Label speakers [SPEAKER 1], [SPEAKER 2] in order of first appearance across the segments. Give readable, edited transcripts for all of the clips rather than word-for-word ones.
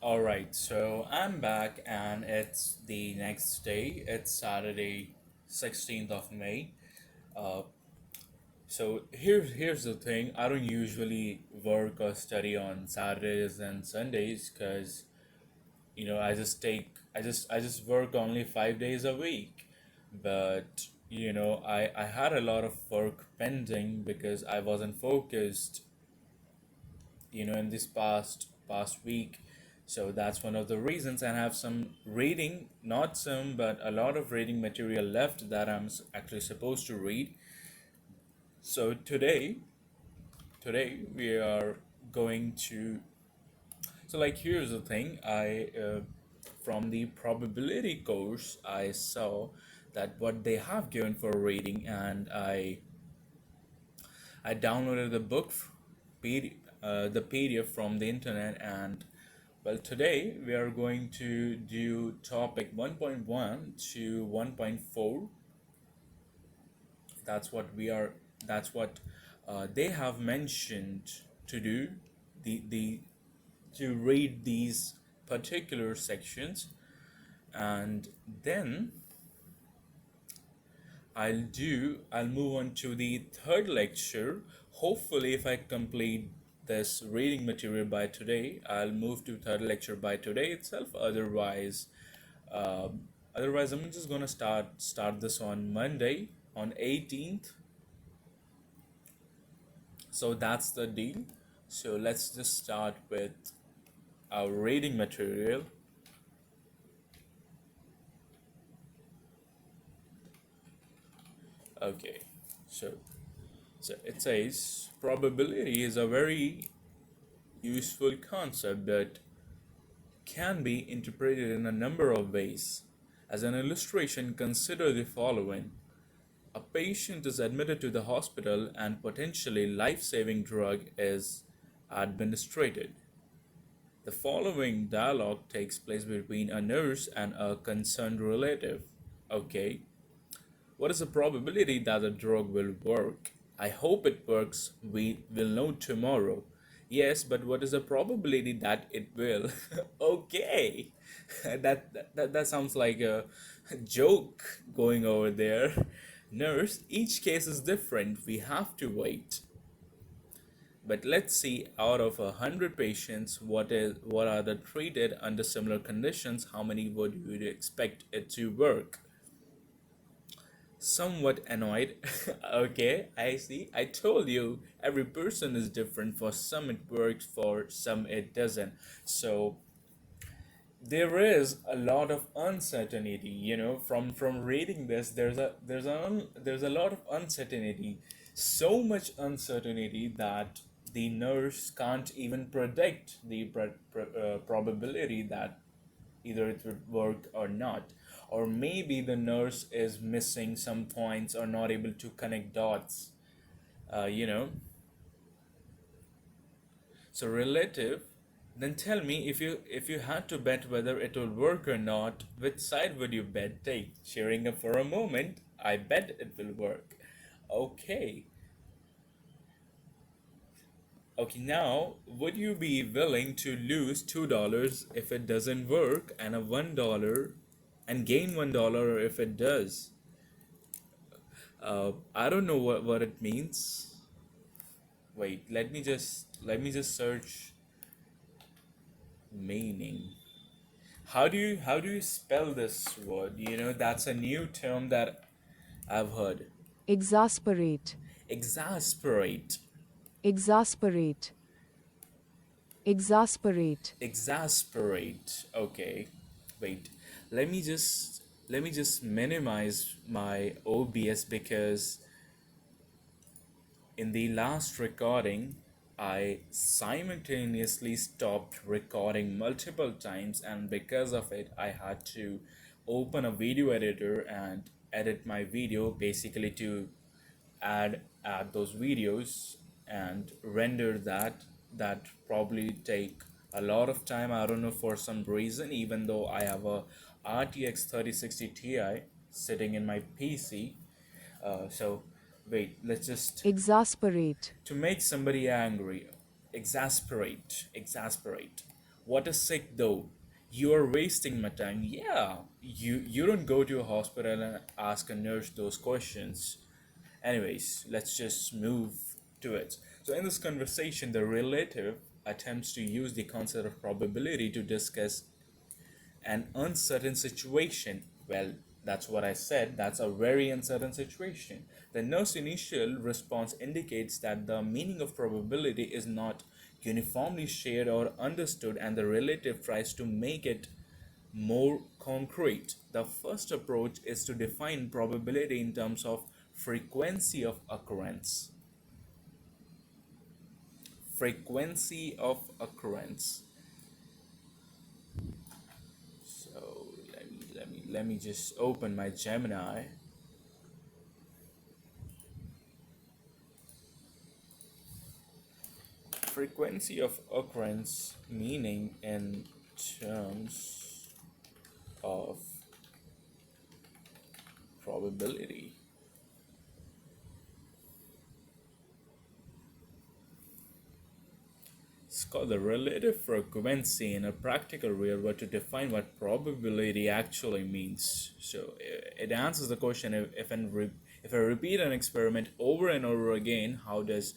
[SPEAKER 1] All right, so I'm back and it's the next day. It's Saturday, 16th of May. Uh, so here's the thing. I don't usually work or study on Saturdays and Sundays because I just work only 5 days a week. But I had a lot of work pending because I wasn't focused in this past week. So that's one of the reasons. And I have some reading, not some, but a lot of reading material left that actually supposed to read. So today we are going to. So like here's the thing. I From the probability course, I saw that what they have given for reading, and I downloaded the PDF from the internet, and well, today we are going to do topic 1.1 to 1.4. That's what we are. That's what they have mentioned to do. The To read these particular sections, and then I'll move on to the third lecture. Hopefully, if I complete this reading material by today, I'll move to third lecture by today itself. Otherwise, I'm just gonna start this on Monday on 18th. So that's the deal. So let's just start with our reading material. Okay, so so it says probability is a very useful concept that can be interpreted in a number of ways. As an illustration, consider the following. A patient is admitted to the hospital and potentially life-saving drug is administered. The following dialogue takes place between a nurse and a concerned relative. Okay, what is the probability that the drug will work? I hope it works. We will know tomorrow. Yes, but what is the probability that it will? Okay. That sounds like a joke going over there. Nurse, each case is different. We have to wait. But let's see, out of 100 patients, what are the treated under similar conditions? How many would you expect it to work? Somewhat annoyed. Okay, I see. I told you every person is different. For some it works, for some it doesn't. So there is a lot of uncertainty. From reading this, there's a lot of uncertainty. So much uncertainty that the nurse can't even predict the probability that either it would work or not. Or maybe the nurse is missing some points or not able to connect dots. Uh, you know. So relative. Then tell me, if you had to bet whether it will work or not, which side would you bet take? Cheering up for a moment, I bet it will work. Okay. Okay, now would you be willing to lose $2 if it doesn't work, and a $1 and gain $1 if it does? I don't know what it means. Wait, let me just search meaning. How do you spell this word? That's a new term that I've heard.
[SPEAKER 2] Exasperate,
[SPEAKER 1] Exasperate.
[SPEAKER 2] exasperate, exasperate.
[SPEAKER 1] Exasperate. Okay. Wait. Let me just minimize my OBS because in the last recording I simultaneously stopped recording multiple times, and because of it I had to open a video editor and edit my video, basically to add those videos and render that probably take a lot of time. I don't know, for some reason, even though I have a RTX 3060 Ti sitting in my PC. So wait, let's just,
[SPEAKER 2] Exasperate,
[SPEAKER 1] to make somebody angry. Exasperate. What is sick though? You are wasting my time. Yeah, you don't go to a hospital and ask a nurse those questions. Anyways, let's just move to it. So in this conversation, the relative attempts to use the concept of probability to discuss an uncertain situation. Well, that's what I said. That's a very uncertain situation. The nurse's initial response indicates that the meaning of probability is not uniformly shared or understood, and the relative tries to make it more concrete. The first approach is to define probability in terms of frequency of occurrence. Frequency of occurrence. So let me just open my Gemini. Frequency of occurrence meaning in terms of probability. It's called the relative frequency in a practical real world to define what probability actually means. So it answers the question if I repeat an experiment over and over again, how does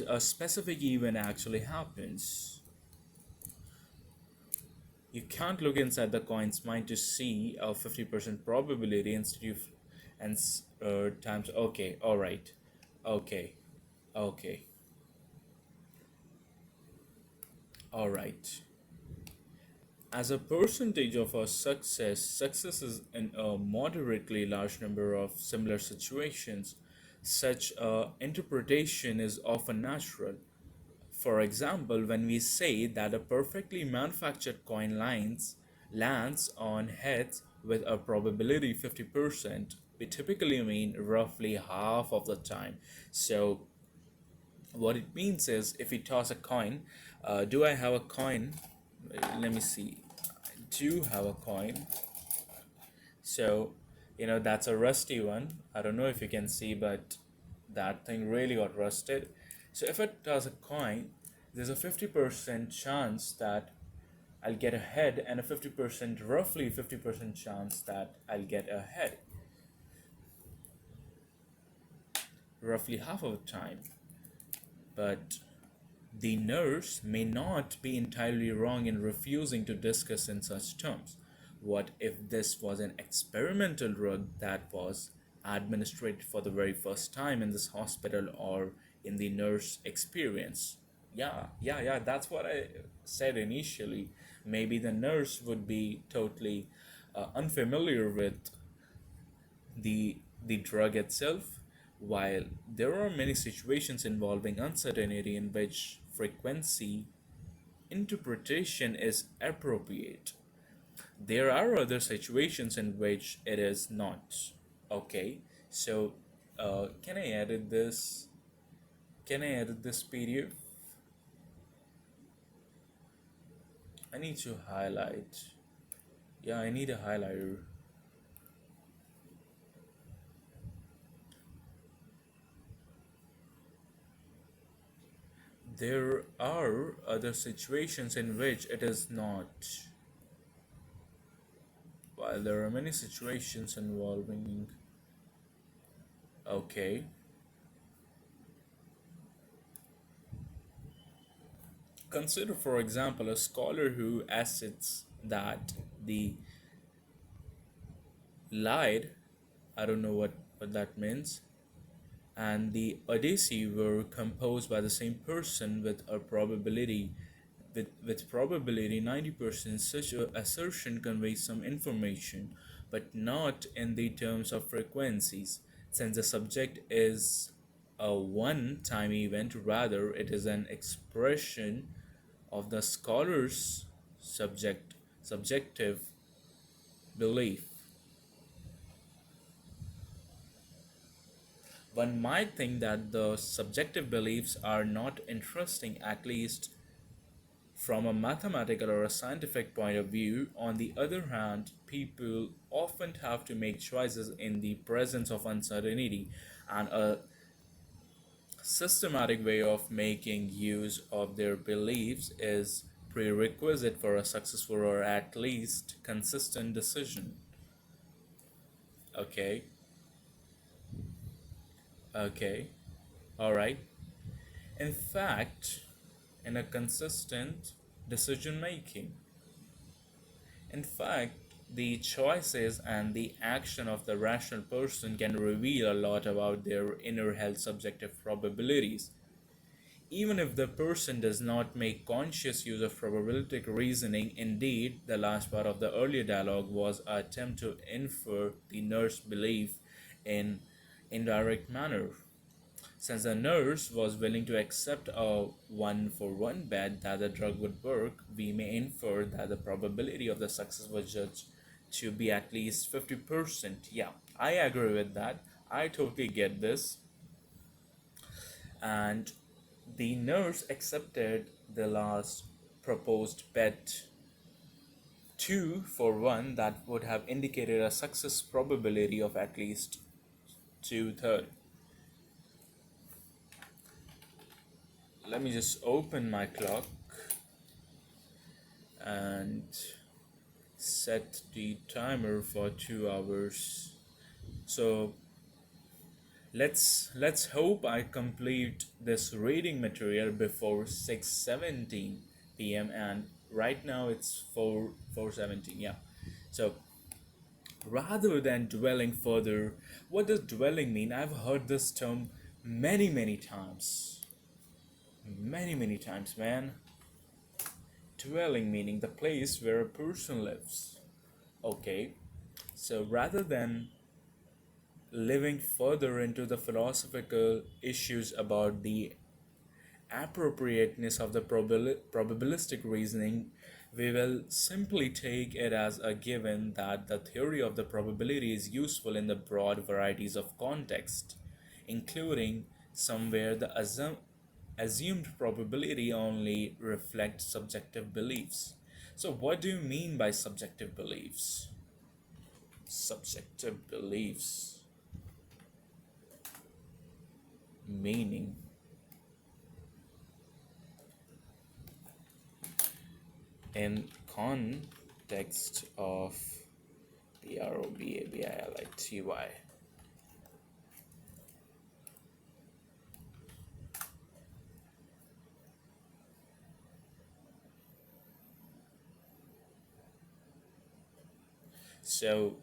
[SPEAKER 1] a specific event actually happens? You can't look inside the coin's mind to see a 50% probability instead of and times. Okay, all right, okay, okay, all right. As a percentage of our success is in a moderately large number of similar situations. Such interpretation is often natural. For example, when we say that a perfectly manufactured coin lands on heads with a probability 50%, we typically mean roughly half of the time. So what it means is if we toss a coin, do I have a coin? Let me see. I do have a coin. So, that's a rusty one. I don't know if you can see, but that thing really got rusted. So, if it does a coin, there's a 50% chance that I'll get a head, and a 50%, roughly 50% chance that I'll get a head, roughly half of the time. But the nurse may not be entirely wrong in refusing to discuss in such terms. What if this was an experimental drug that was administered for the very first time in this hospital or in the nurse experience? Yeah, that's what I said initially. Maybe the nurse would be totally unfamiliar with the drug itself, while there are many situations involving uncertainty in which frequency interpretation is appropriate. There are other situations in which it is not. Okay, so can I edit this? Can I edit this PDF? I need to highlight. Yeah, I need a highlighter. There are other situations in which it is not. While there are many situations involving. Okay. Consider, for example, a scholar who asserts that the lied, I don't know what that means, and the Odyssey were composed by the same person with probability 90%. Such a assertion conveys some information, but not in the terms of frequencies, since the subject is a one-time event. Rather, it is an expression of the scholar's subjective belief. One might think that the subjective beliefs are not interesting, at least from a mathematical or a scientific point of view. On the other hand, people often have to make choices in the presence of uncertainty, and a systematic way of making use of their beliefs is prerequisite for a successful or at least consistent decision. Okay, okay, all right. In fact, in a consistent decision making, in fact, the choices and the action of the rational person can reveal a lot about their inner health subjective probabilities. Even if the person does not make conscious use of probabilistic reasoning, indeed, the last part of the earlier dialogue was an attempt to infer the nurse's belief in indirect manner. Since the nurse was willing to accept a one for one bet that the drug would work, we may infer that the probability of the success was judged to be at least 50%. Yeah, I agree with that. I totally get this. And the nurse accepted the last proposed bet 2 for 1 that would have indicated a success probability of at least 2/3. Let me just open my clock and set the timer for 2 hours. So let's hope I complete this reading material before 6:17 p.m. and right now it's 4:17. Yeah. So rather than dwelling further, what does dwelling mean? I've heard this term many times. Many times, man. Dwelling meaning the place where a person lives. Okay, so rather than living further into the philosophical issues about the appropriateness of the probabilistic reasoning, we will simply take it as a given that the theory of the probability is useful in the broad varieties of context, including some where the assumed probability only reflects subjective beliefs. So, what do you mean by subjective beliefs? Subjective beliefs, meaning in context of probability. So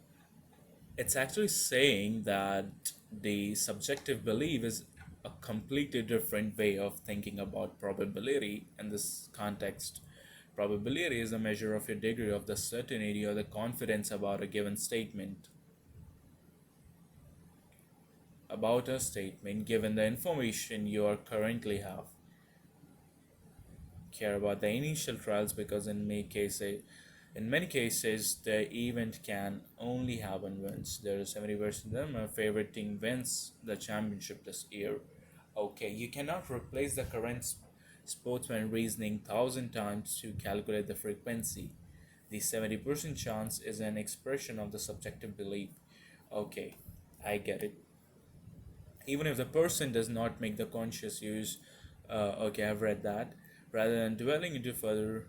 [SPEAKER 1] it's actually saying that the subjective belief is a completely different way of thinking about probability in this context. Probability is a measure of your degree of the certainty or the confidence about a statement given the information you are currently have. Care about the initial trials because in many cases the event can only happen once. There is 70% of them. My favorite team wins the championship this year. Okay, you cannot replace the current sportsman reasoning 1,000 times to calculate the frequency. The 70% chance is an expression of the subjective belief. Okay, I get it. Even if the person does not make the conscious use, okay, I've read that. Rather than dwelling into further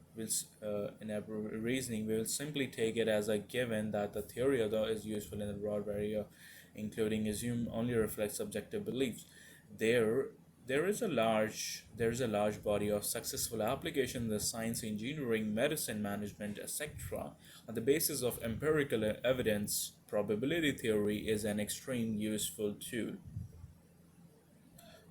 [SPEAKER 1] in our reasoning, we will simply take it as a given that the theory of the is useful in the broad area, including assume only reflects subjective beliefs. There, there is a large body of successful application in the science, engineering, medicine, management, etc. On the basis of empirical evidence, probability theory is an extreme useful tool.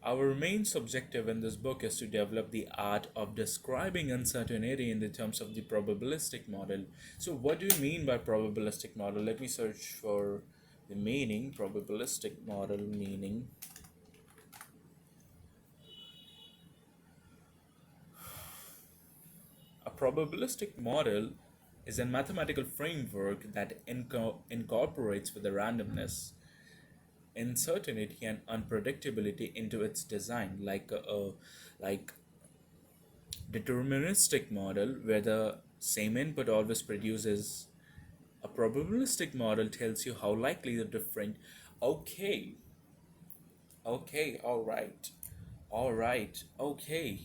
[SPEAKER 1] Our main objective in this book is to develop the art of describing uncertainty in the terms of the probabilistic model. So, what do you mean by probabilistic model? Let me search for the meaning. Probabilistic model meaning. A probabilistic model is a mathematical framework that incorporates with the randomness, uncertainty and unpredictability into its design, like deterministic model where the same input always produces. A probabilistic model tells you how likely the different. Okay, okay, all right, okay.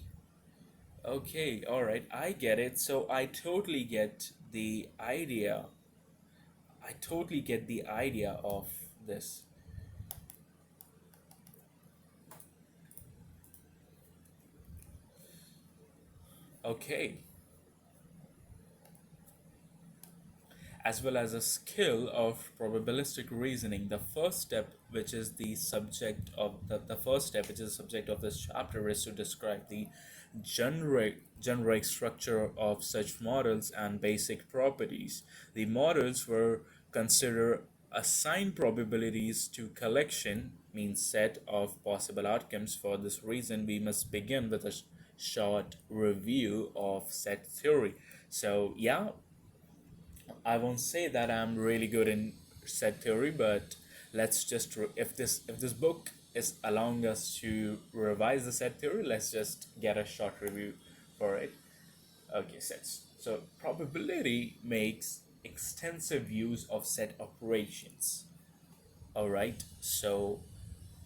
[SPEAKER 1] Okay, all right, I get it. So I totally get the idea. I totally get the idea of this. Okay, as well as a skill of probabilistic reasoning. The first step, which is the subject of the first step, which is the subject of this chapter, is to describe the generic structure of such models and basic properties. The models were consider assign probabilities to collection, means set of possible outcomes. For this reason, we must begin with a short review of set theory. So yeah, I won't say that I'm really good in set theory, but let's just if this book is allowing us to revise the set theory, let's just get a short review for it. Okay, sets. So probability makes extensive use of set operations. All right. So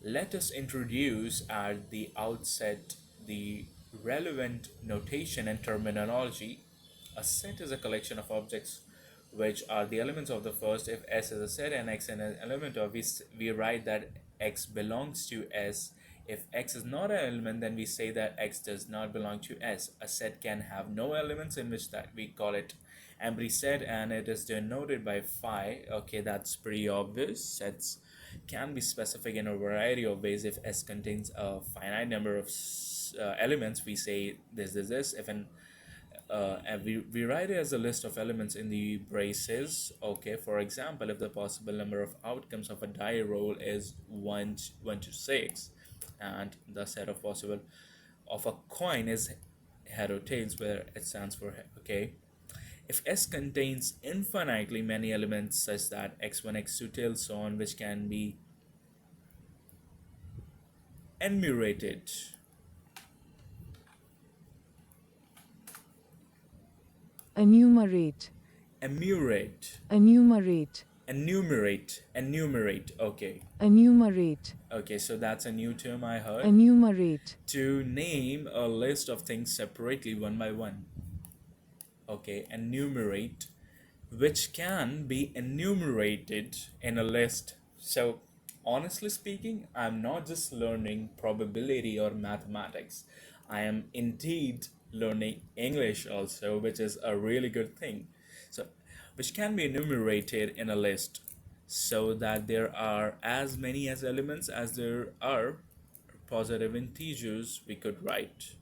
[SPEAKER 1] let us introduce at the outset the relevant notation and terminology. A set is a collection of objects which are the elements of the first. If S is a set and X is an element of, we write that X belongs to S. If X is not an element, then we say that X does not belong to S. A set can have no elements, in which that we call it empty set, and it is denoted by phi. Okay, that's pretty obvious. Sets can be specific in a variety of ways. If S contains a finite number of elements, we say this. If an and we write it as a list of elements in the braces. Okay, for example, if the possible number of outcomes of a die roll is 1 to 6, and the set of possible of a coin is head or tails, where it stands for head. Okay, if S contains infinitely many elements such that x1, x2 till so on, which can be enumerated,
[SPEAKER 2] Enumerate.
[SPEAKER 1] enumerate,
[SPEAKER 2] Enumerate.
[SPEAKER 1] enumerate. Okay,
[SPEAKER 2] Enumerate.
[SPEAKER 1] okay, so that's a new term I heard.
[SPEAKER 2] Enumerate.
[SPEAKER 1] To name a list of things separately one by one. Okay, enumerate, which can be enumerated in a list. So, honestly speaking, I'm not just learning probability or mathematics. I am indeed learning English also, which is a really good thing. So, which can be enumerated in a list so that there are as many as elements as there are positive integers we could write.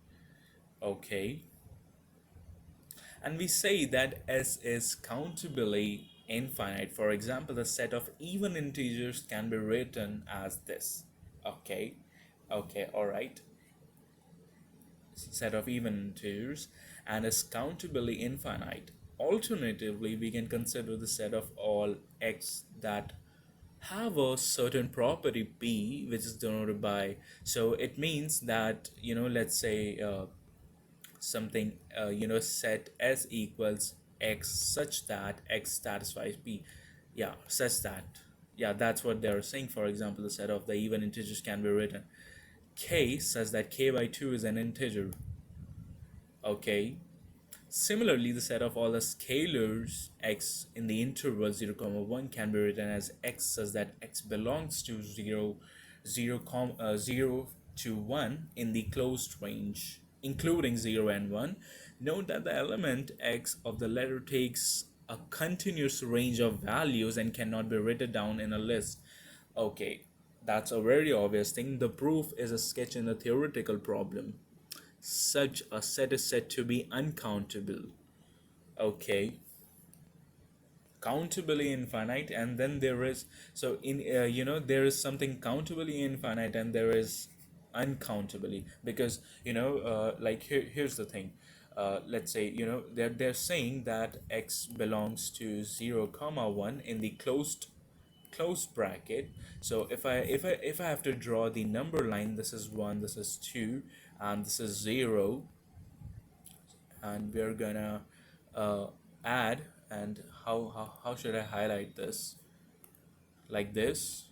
[SPEAKER 1] Okay, and we say that S is countably infinite. For example, the set of even integers can be written as this. Okay, okay, all right. Set of even integers and is countably infinite. Alternatively, we can consider the set of all x that have a certain property p, which is denoted by. So it means that, let's say something, set S equals x such that x satisfies p. Yeah, such that. Yeah, that's what they're saying. For example, the set of the even integers can be written k such that k by 2 is an integer. Okay. Similarly, the set of all the scalars x in the interval 0, comma 1 can be written as x such that x belongs to 0 to 1 in the closed range, including 0 and 1. Note that the element x of the letter takes a continuous range of values and cannot be written down in a list. Okay, that's a very obvious thing. The proof is a sketch in the theoretical problem. Such a set is said to be uncountable. Okay, countably infinite, and then there is, so in there is something countably infinite and there is uncountably, because like here's the thing. Let's say, they're saying that x belongs to 0 comma 1 in the closed bracket. So if I have to draw the number line, this is 1, this is 2, and this is 0, and we're gonna uh, add. And how should I highlight this? Like this.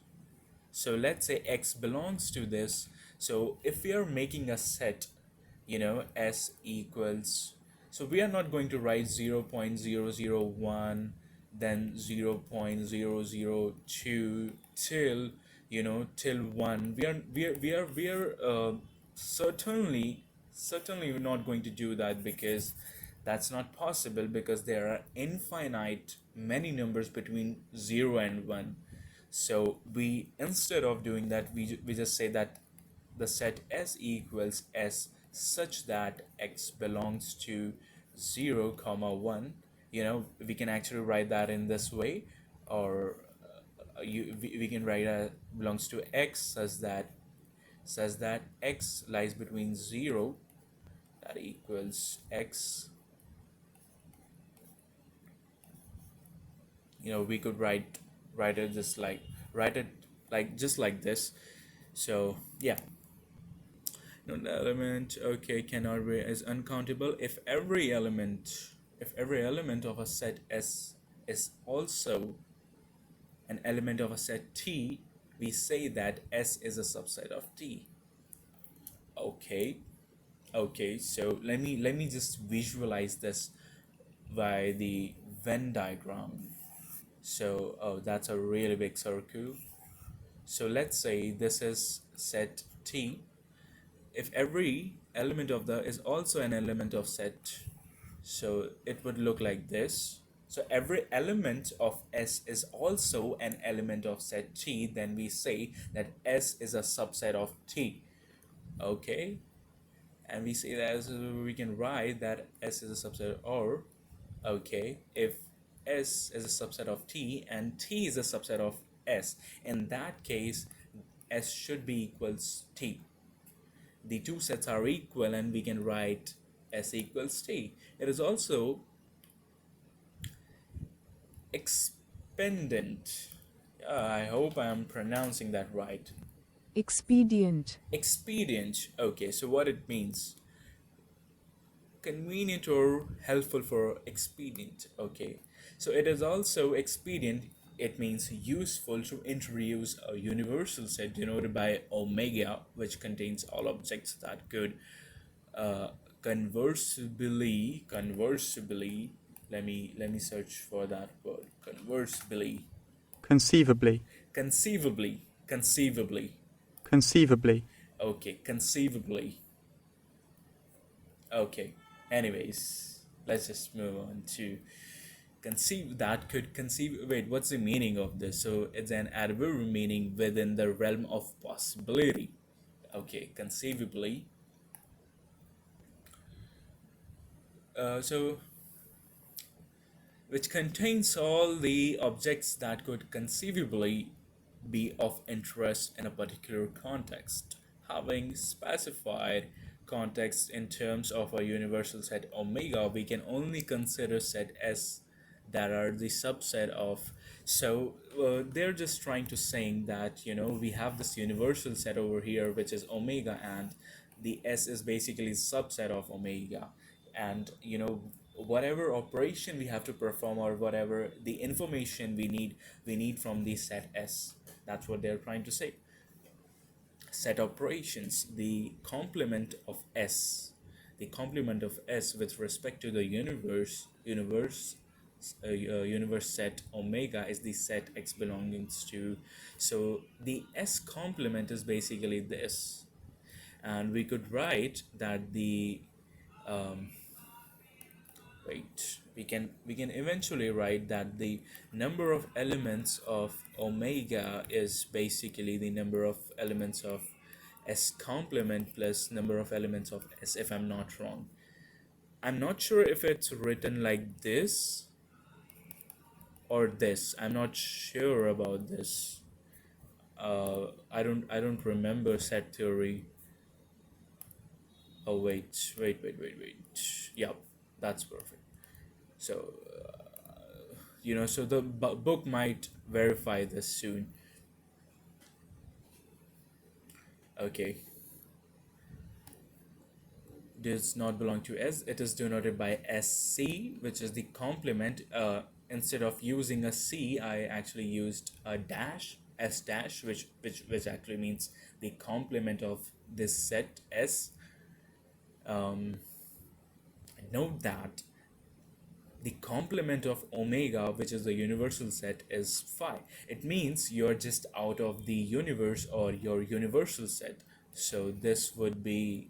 [SPEAKER 1] So let's say x belongs to this. So if we are making a set S equals, so we are not going to write 0.001, then 0.002 till, till 1. We are certainly not going to do that, because that's not possible, because there are infinite many numbers between 0 and 1. So we, instead of doing that, we just say that the set S equals S such that X belongs to 0 comma 1. We can actually write that in this way, or we can write belongs to X such that X lies between 0, that equals X. We could write it just like write it like just like this. So yeah. The element, okay, cannot be is uncountable if every element of a set S is also an element of a set T. We say that S is a subset of T. Okay. Okay, so let me just visualize this by the Venn diagram. So, oh, that's a really big circle. So let's say this is set T. If every element of the is also an element of set, so it would look like this. So every element of S is also an element of set T, then we say that S is a subset of T. Okay, and we say that, so we can write that S is a subset, or okay, if S is a subset of T and T is a subset of S, in that case S should be equals T. The two sets are equal, and we can write S equals T. It is also expendent. I hope I'm pronouncing that right.
[SPEAKER 2] expedient,
[SPEAKER 1] Expedient. Okay, so what it means? Convenient or helpful for expedient. Okay, so it is also expedient. It means useful to introduce a universal set denoted by omega, which contains all objects that could uh, conversably, let me search for that word, conversably,
[SPEAKER 3] conceivably,
[SPEAKER 1] conceivably,
[SPEAKER 3] conceivably,
[SPEAKER 1] okay, conceivably, okay. Anyways, let's just move on to conceive. Wait, what's the meaning of this? So it's an adverb meaning within the realm of possibility. Okay, conceivably. So which contains all the objects that could conceivably be of interest in a particular context. Having specified context in terms of a universal set omega, we can only consider set S that are the subset of. So they're just trying to saying that we have this universal set over here, which is omega, and the S is basically subset of omega. And whatever operation we have to perform, or whatever the information we need from the set S, that's what they're trying to say. Set operations, the complement of S with respect to the universe set omega is the set X belongs to. So the S complement is basically this, and we could write that the um, wait we can eventually write that the number of elements of omega is basically the number of elements of S complement plus number of elements of S, if I'm not wrong. I'm not sure if it's written like this or this. I'm not sure about this. I don't remember set theory. Oh, wait. Yep, that's perfect. So so the book might verify this soon. Okay, does not belong to S. It is denoted by SC, which is the complement. Instead of using a C, I actually used a dash, S dash, which actually means the complement of this set S. Um, Note that the complement of omega, which is the universal set, is phi. It means you're just out of the universe or your universal set. So this would be,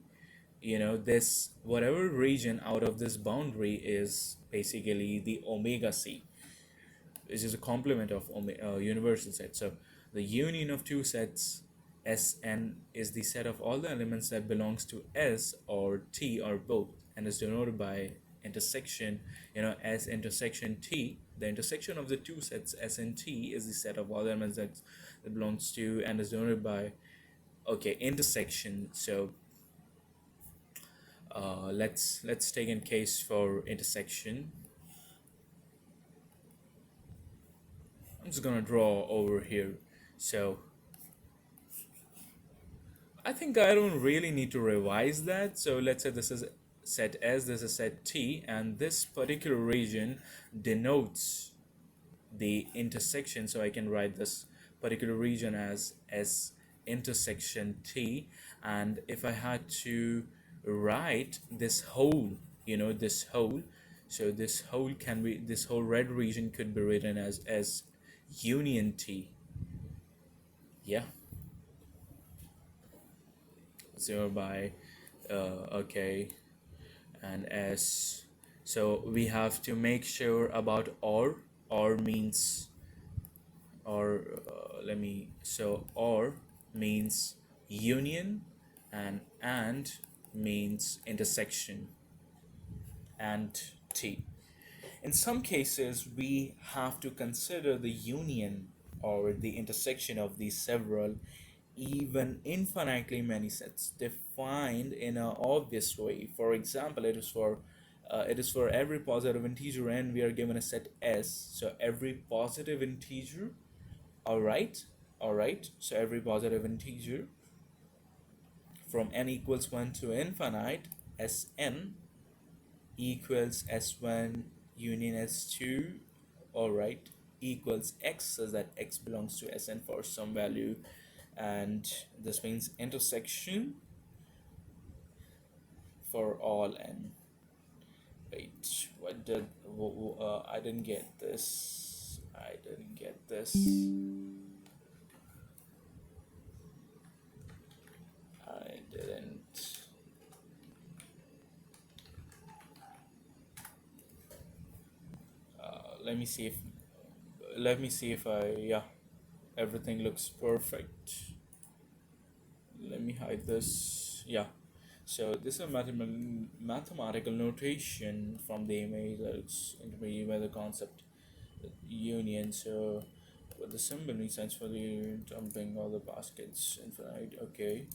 [SPEAKER 1] this whatever region out of this boundary is basically the omega c, which is a complement of universal set. So the union of two sets Sn is the set of all the elements that belongs to S or T or both, and is denoted by intersection, S intersection T. The intersection of the two sets S and T is the set of all the elements that belongs to, and is denoted by, okay, intersection. So let's take in case for intersection. I'm just gonna draw over here. So I think I don't really need to revise that. So let's say this is set S, this is set T, and this particular region denotes the intersection. So I can write this particular region as S intersection T. And if I had to write this whole, this whole, so this whole red region could be written as S union T. Yeah. 0 by okay, and S. So we have to make sure about or means, or let me so or means union, and means intersection, and T. In some cases, we have to consider the union or the intersection of these several, even infinitely many sets defined in an obvious way. For example, it is for every positive integer n we are given a set S. So every positive integer, all right. So every positive integer from n equals 1 to infinite, Sn equals S1 union S2, all right, equals X, so that X belongs to Sn for some value, and this means intersection for all n. Wait, what did I didn't get this. I didn't get this. I didn't. Let me see if I, yeah, everything looks perfect. Let me hide this. Yeah, so this is a mathematical notation from the image that's intermediate by the concept union. So what the symbol makes sense for the dumping all the baskets infinite. Okay,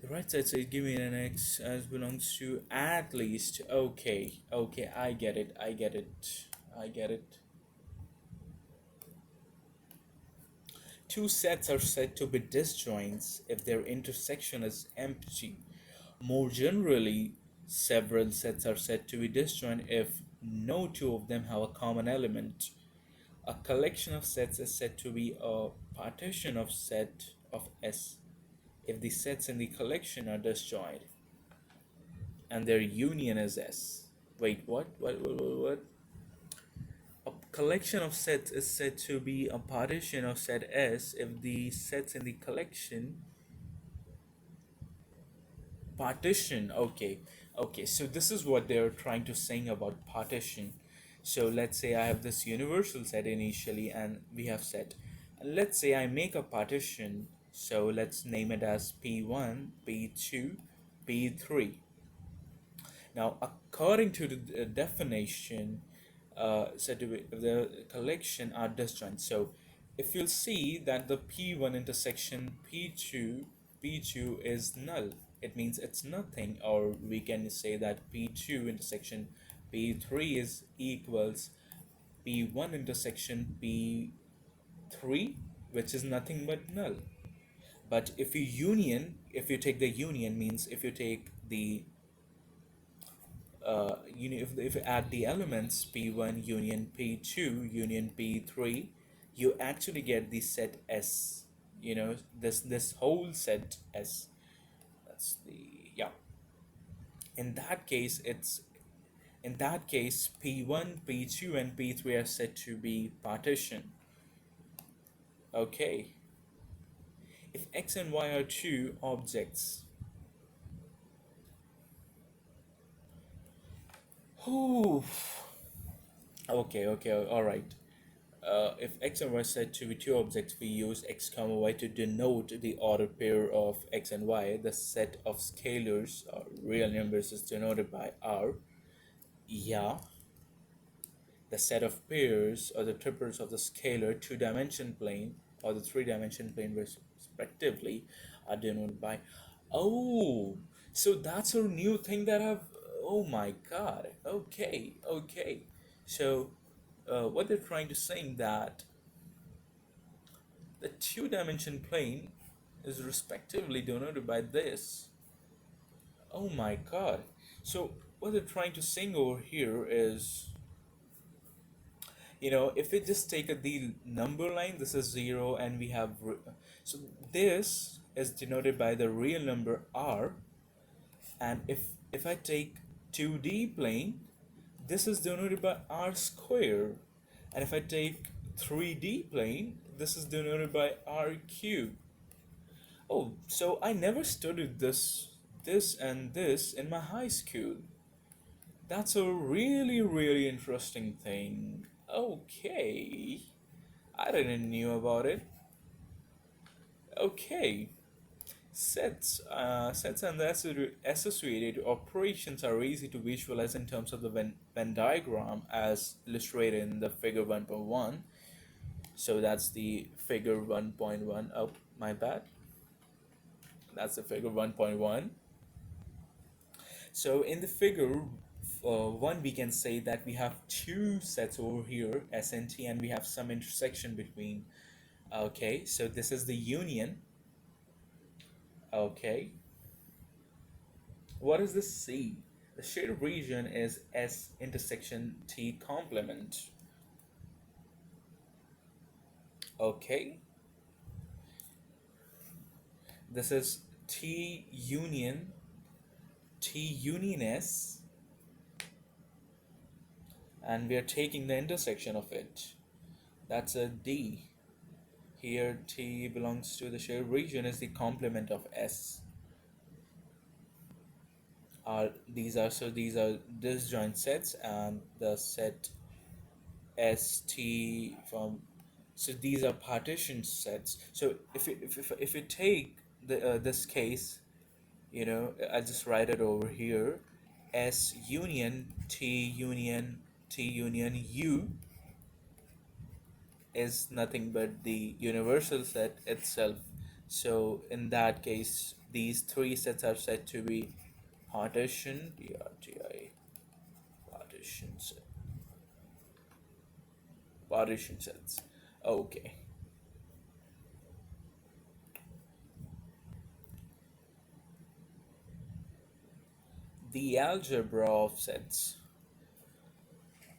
[SPEAKER 1] the right side says give me an x as belongs to at least. Okay, I get it. Two sets are said to be disjoints if their intersection is empty. More generally, several sets are said to be disjoint if no two of them have a common element. A collection of sets is said to be a partition of set of S if the sets in the collection are disjoint and their union is S. Wait, what? What? A collection of sets is said to be a partition of set S if the sets in the collection partition. Okay, so this is what they're trying to sing about partition. So let's say I have this universal set initially, and we have set, and let's say I make a partition. So let's name it as p1, p2, p3. Now, according to the definition, said to be the collection are disjoint. So, if you'll see that the P1 intersection P2 is null, it means it's nothing. Or we can say that P2 intersection P3 is equals P1 intersection P3, which is nothing but null. But if you take the union, means if you take the if you add the elements p1 union p2 union p3, you actually get the set S. This whole set S. That's the, yeah. In that case, P1, P2, and P3 are said to be partition. Okay, if X and Y are two objects, whew, okay, all right. If X and Y are said to be two objects, we use X comma Y to denote the ordered pair of X and Y. The set of scalars or real numbers is denoted by R. Yeah, the set of pairs or the triples of the scalar two-dimension plane or the three-dimension plane respectively are denoted by. Oh, so that's a new thing that I've. Oh my God. Okay. So, what they're trying to say that the two-dimension plane is respectively denoted by this. Oh my God. So what they're trying to sing over here is, if we just take the number line, this is 0 and we have so this is denoted by the real number r, and if I take 2D plane, this is denoted by r square, and if I take 3D plane, this is denoted by r cube. Oh, so I never studied this and this in my high school. That's a really, really interesting thing. Okay. I didn't knew about it. Okay. Sets and the associated operations are easy to visualize in terms of the Venn diagram as illustrated in the figure 1.1. So that's the figure 1.1. Oh, my bad. That's the figure 1.1. So in the figure 1, we can say that we have two sets over here, S and T, and we have some intersection between. Okay, so this is the union. Okay, what is the C? The shaded region is S intersection T complement. Okay, this is T union S, and we are taking the intersection of it. That's a D. Here T belongs to the shaded region is the complement of S. These are disjoint sets, and the set ST from, so these are partition sets. So if you take this case, I just write it over here. S union T union U is nothing but the universal set itself. So in that case, these three sets are said to be partition, PRTI, partition set, partition sets. Okay. The algebra of sets.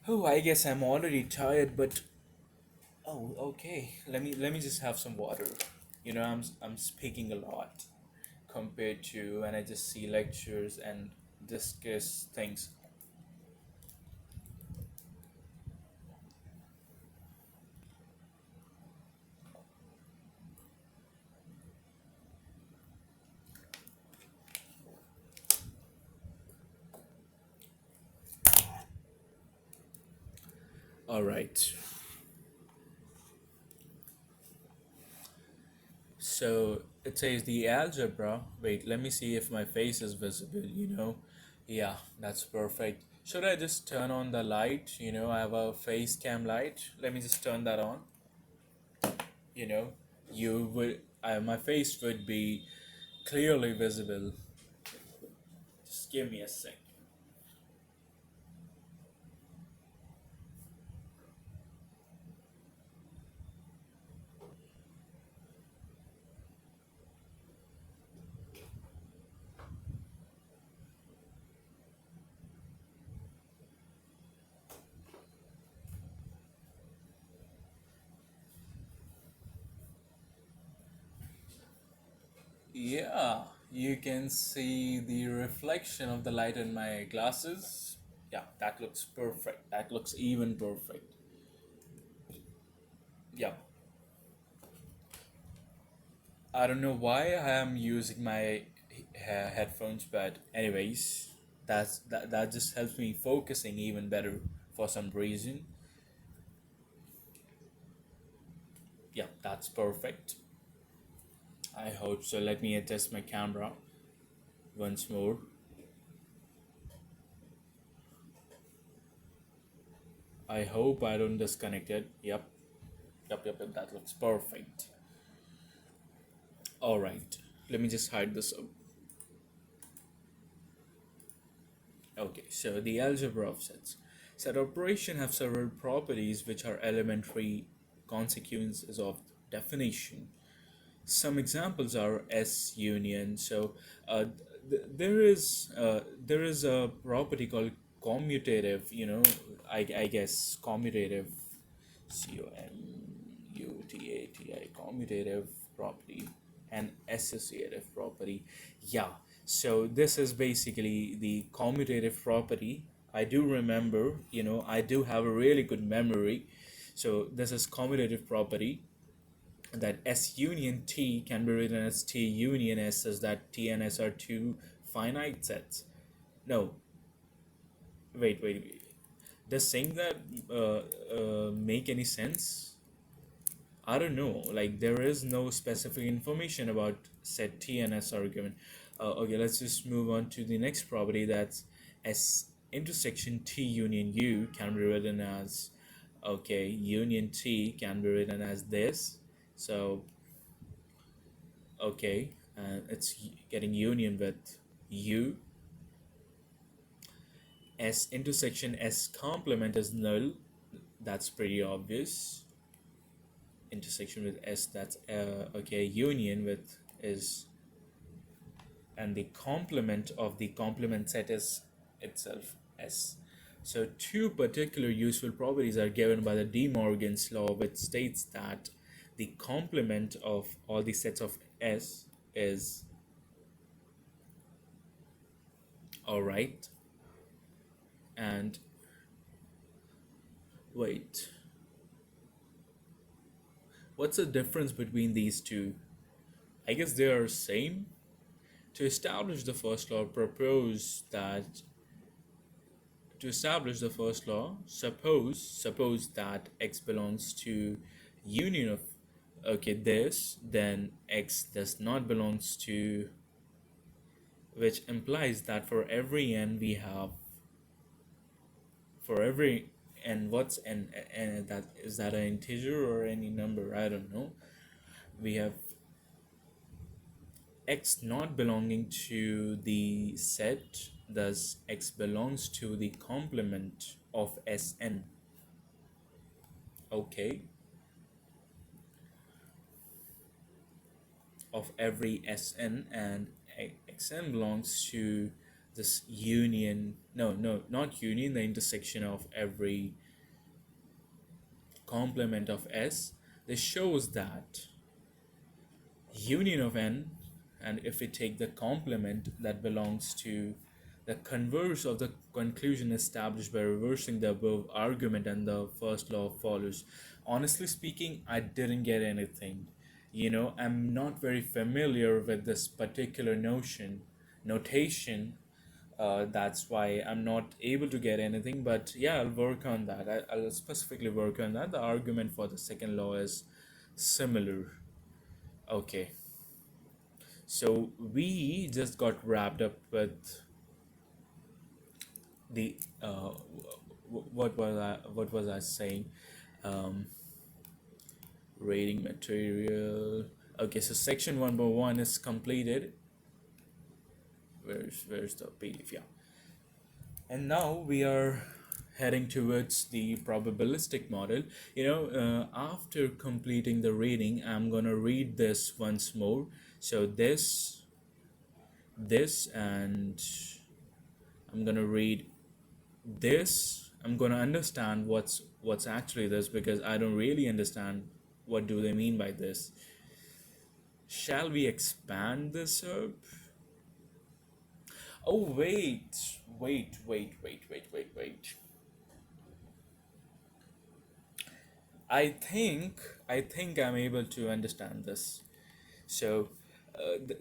[SPEAKER 1] Oh, I guess I'm already tired, but oh, okay. Let me just have some water. I'm speaking a lot compared to when I just see lectures and discuss things. All right. So it says the algebra. Wait, let me see if my face is visible. Yeah, that's perfect. Should I just turn on the light? I have a face cam light. Let me just turn that on. You know, my face would be clearly visible. Just give me a sec. Yeah. You can see the reflection of the light in my glasses. Yeah, that looks perfect. That looks even perfect. Yeah. I don't know why I am using my headphones, but anyways, that just helps me focusing even better for some reason. Yeah, that's perfect. I hope so. Let me adjust my camera once more. I hope I don't disconnect it. Yep. Yep. That looks perfect. All right. Let me just hide this up. Okay, so the algebra of sets. Set operation have several properties which are elementary consequences of definition. Some examples are S union. So there is a property called commutative. I guess commutative, commutative commutative property and associative property. Yeah. So this is basically the commutative property. I do remember. I do have a really good memory. So this is commutative property that S union T can be written as T union S, such that T and S are two finite sets. No, wait. Does saying that make any sense? I don't know. Like, there is no specific information about set T and S argument. Okay, let's just move on to the next property. That's S intersection T union U can be written as, okay, union T can be written as this. So okay, and it's getting union with U. S intersection S complement is null. That's pretty obvious. Intersection with S, that's okay. Union with is, and the complement of the complement set is itself S. So two particular useful properties are given by the De Morgan's law, which states that the complement of all the sets of S is, all right, and wait, what's the difference between these two? I guess they are same. To establish the first law, suppose that x belongs to union of, okay, this, then x does not belongs to, which implies that for every n we have, for every n, what's n, and that is that an integer or any number, I don't know. We have x not belonging to the set, thus x belongs to the complement of Sn. Okay, of every Sn, and Xn belongs to this union, no, not union, the intersection of every complement of S. This shows that union of n, and if we take the complement that belongs to the converse of the conclusion established by reversing the above argument, and the first law follows. Honestly speaking, I didn't get anything. I'm not very familiar with this particular notation. That's why I'm not able to get anything, but yeah, I'll work on that. I'll specifically work on that. The argument for the second law is similar. Okay. So we just got wrapped up with the what was I saying? Um, Rating material. Okay, so section 1 by 1 is completed. Where's the PDF? Yeah, and now we are heading towards the probabilistic model. After completing the reading, I'm gonna read this once more. So this, and I'm gonna read this. I'm gonna understand what's actually this, because I don't really understand what do they mean by this. Shall we expand this up? Oh, wait. I think I'm able to understand this. So,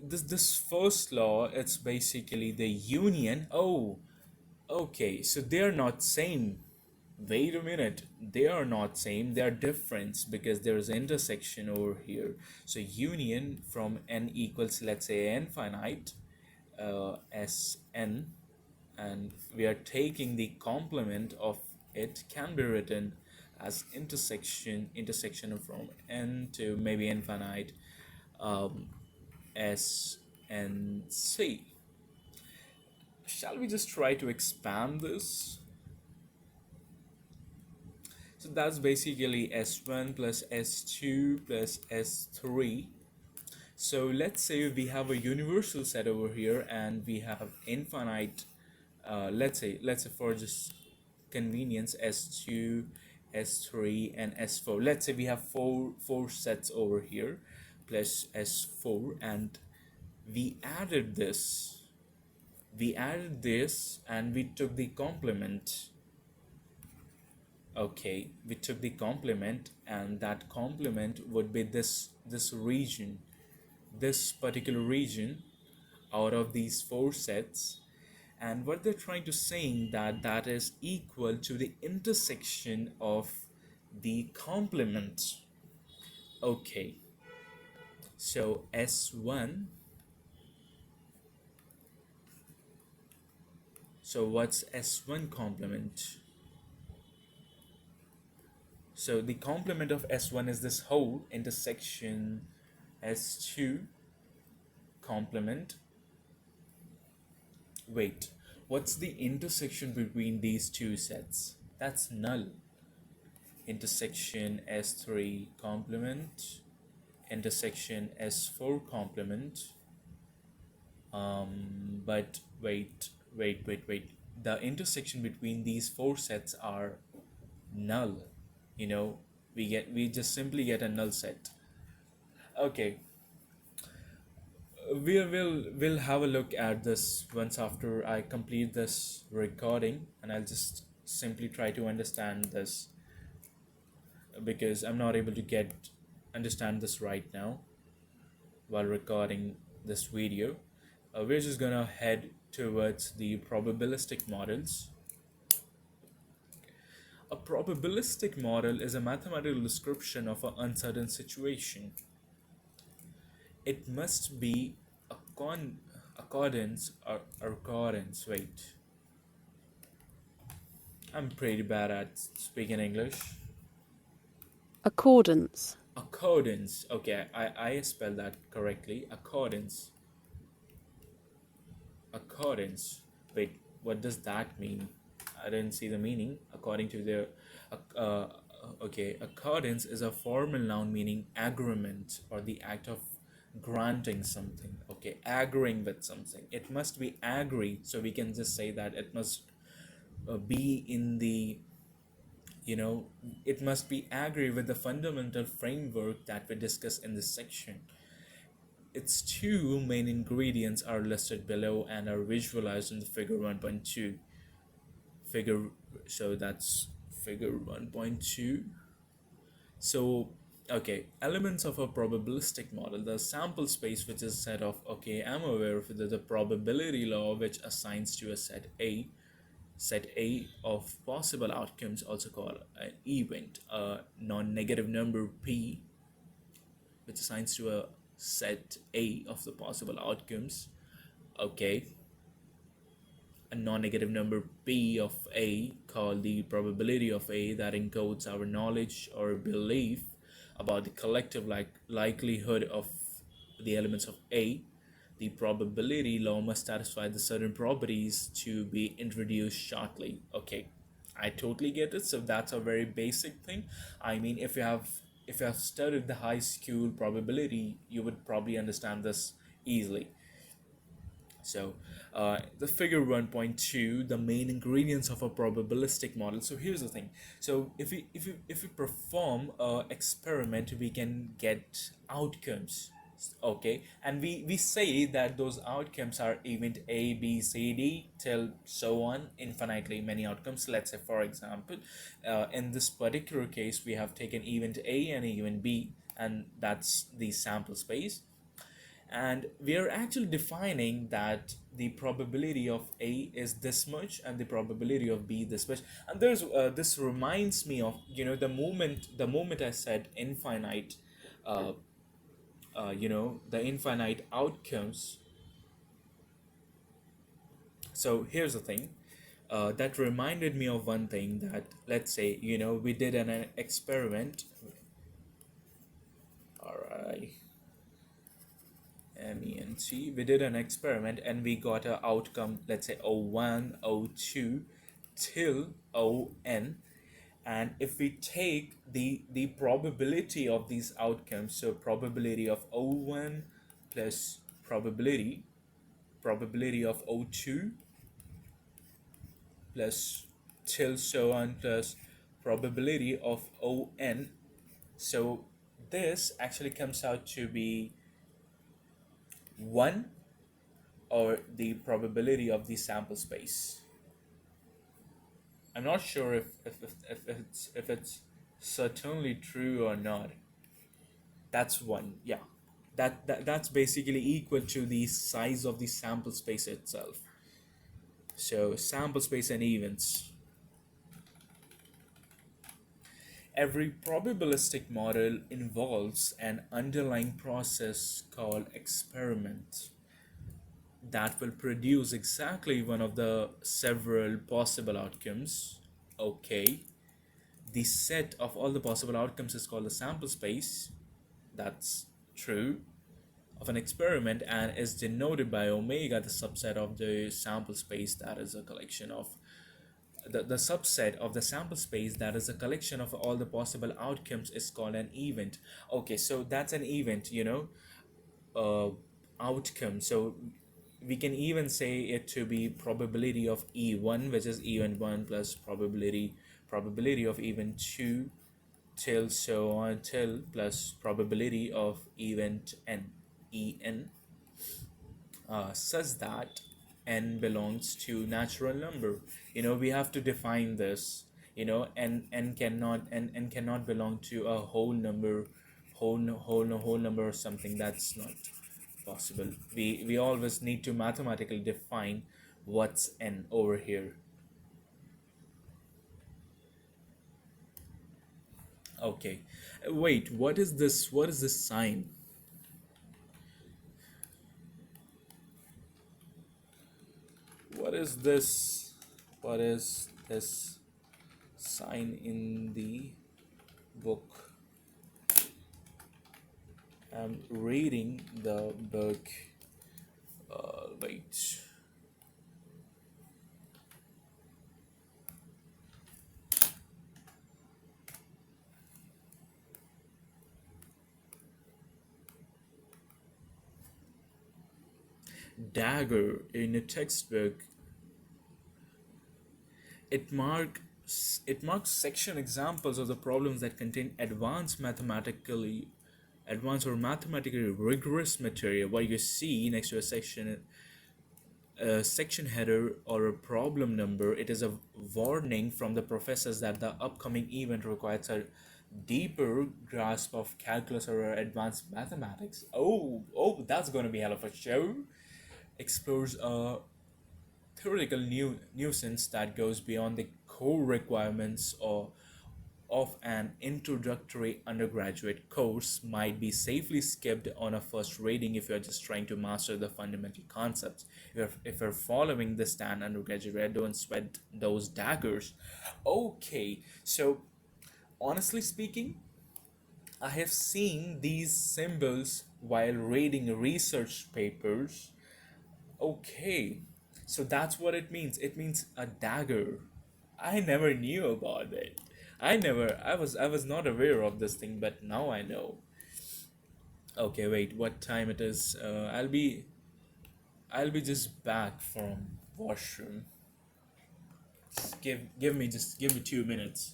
[SPEAKER 1] this first law, it's basically the union. Oh, okay. So they're not same. Wait a minute. They are not same. They are different because there's intersection over here. So union from n equals, let's say, infinite, Sn, and we are taking the complement of it, can be written as intersection from n to maybe infinite, um, S and C. Shall we just try to expand this? So that's basically S1 plus S2 plus S3. So let's say we have a universal set over here and we have infinite, let's say for just convenience, S2, S3 and S4. Let's say we have four sets over here plus S4, and we added this and we took the complement. Okay, we took the complement, and that complement would be this region, this particular region out of these four sets. And what they're trying to saying that is equal to the intersection of the complement. Okay, so S1. So what's S1 complement? So the complement of S1 is this whole intersection S2 complement. Wait, what's the intersection between these two sets? That's null. Intersection S3 complement, intersection S4 complement. But wait. The intersection between these four sets are null. You know, we just simply get a null set. Okay, we'll have a look at this once after I complete this recording, and I'll just simply try to understand this because I'm not able to get understand this right now while recording this video. We're just gonna head towards the probabilistic models. A probabilistic model is a mathematical description of an uncertain situation. It must be a accordance or accordance. Wait, I'm pretty bad at speaking English.
[SPEAKER 4] Accordance.
[SPEAKER 1] Accordance. Okay, I spelled that correctly. Accordance. Accordance. Wait, what does that mean? I didn't see the meaning. According to the okay, accordance is a formal noun meaning agreement or the act of granting something. Okay, agreeing with something. It must be agree, so we can just say that it must be in the, you know, it must be agree with the fundamental framework that we discuss in this section. Its two main ingredients are listed below and are visualized in the figure 1.2. So that's figure 1.2. So okay, elements of a probabilistic model: the sample space, which is set of, okay, I'm aware of the probability law, which assigns to a set A of possible outcomes, also called an event, a non-negative number P, which assigns to a set A of the possible outcomes. Okay, a non-negative number P of A called the probability of A, that encodes our knowledge or belief about the collective likelihood of the elements of A. The probability law must satisfy the certain properties to be introduced shortly. Okay, I totally get it. So that's a very basic thing. I mean, if you have studied the high school probability, you would probably understand this easily. So the figure 1.2, the main ingredients of a probabilistic model. So here's the thing. So if we perform a experiment, we can get outcomes. Okay, and we say that those outcomes are event A, B, C, D till so on infinitely many outcomes. Let's say, for example, in this particular case, we have taken event A and event B, and that's the sample space. And we are actually defining that the probability of A is this much and the probability of B this much. And there's this reminds me of, the moment I said infinite, uh, the infinite outcomes. So here's the thing, that reminded me of one thing, that let's say, we did an experiment. All right, MENT. We did an experiment and we got a outcome, let's say O1, O2 till ON. And if we take the probability of these outcomes, so probability of O1 plus probability of O2 plus till so on plus probability of ON. So this actually comes out to be 1, or the probability of the sample space. I'm not sure if it's certainly true or not. That's 1, yeah. That's basically equal to the size of the sample space itself. So sample space and events. Every probabilistic model involves an underlying process called experiment that will produce exactly one of the several possible outcomes. Okay. The set of all the possible outcomes is called the sample space. That's true. Of an experiment, and is denoted by omega, the subset of the sample space that is a collection of the subset of the sample space that is a collection of all the possible outcomes is called an event. Okay, so that's an event, uh, outcome. So we can even say it to be probability of E1, which is event 1 plus probability of event 2 till so on till plus probability of event n, En, such that n belongs to natural number. We have to define this. N cannot belong to a whole number, whole number or something. That's not possible. We always need to mathematically define what's n over here. Okay, wait, what is this sign? What is this sign in the book? I'm reading the book. Wait. Dagger in a textbook. It marks section examples of the problems that contain advanced or mathematically rigorous material. What you see next to a section header or a problem number, it is a warning from the professors that the upcoming event requires a deeper grasp of calculus or advanced mathematics. Oh, that's going to be hell of a show. Explores a theoretical nuisance that goes beyond the core requirements of an introductory undergraduate course, might be safely skipped on a first reading if you're just trying to master the fundamental concepts. If you're following the stand undergraduate, don't sweat those daggers. Okay, so honestly speaking, I have seen these symbols while reading research papers. Okay, so that's what it means. It means a dagger. I never knew about it. I was not aware of this thing, but now I know. Okay, wait, what time it is? I'll be just back from washroom. Just give me 2 minutes.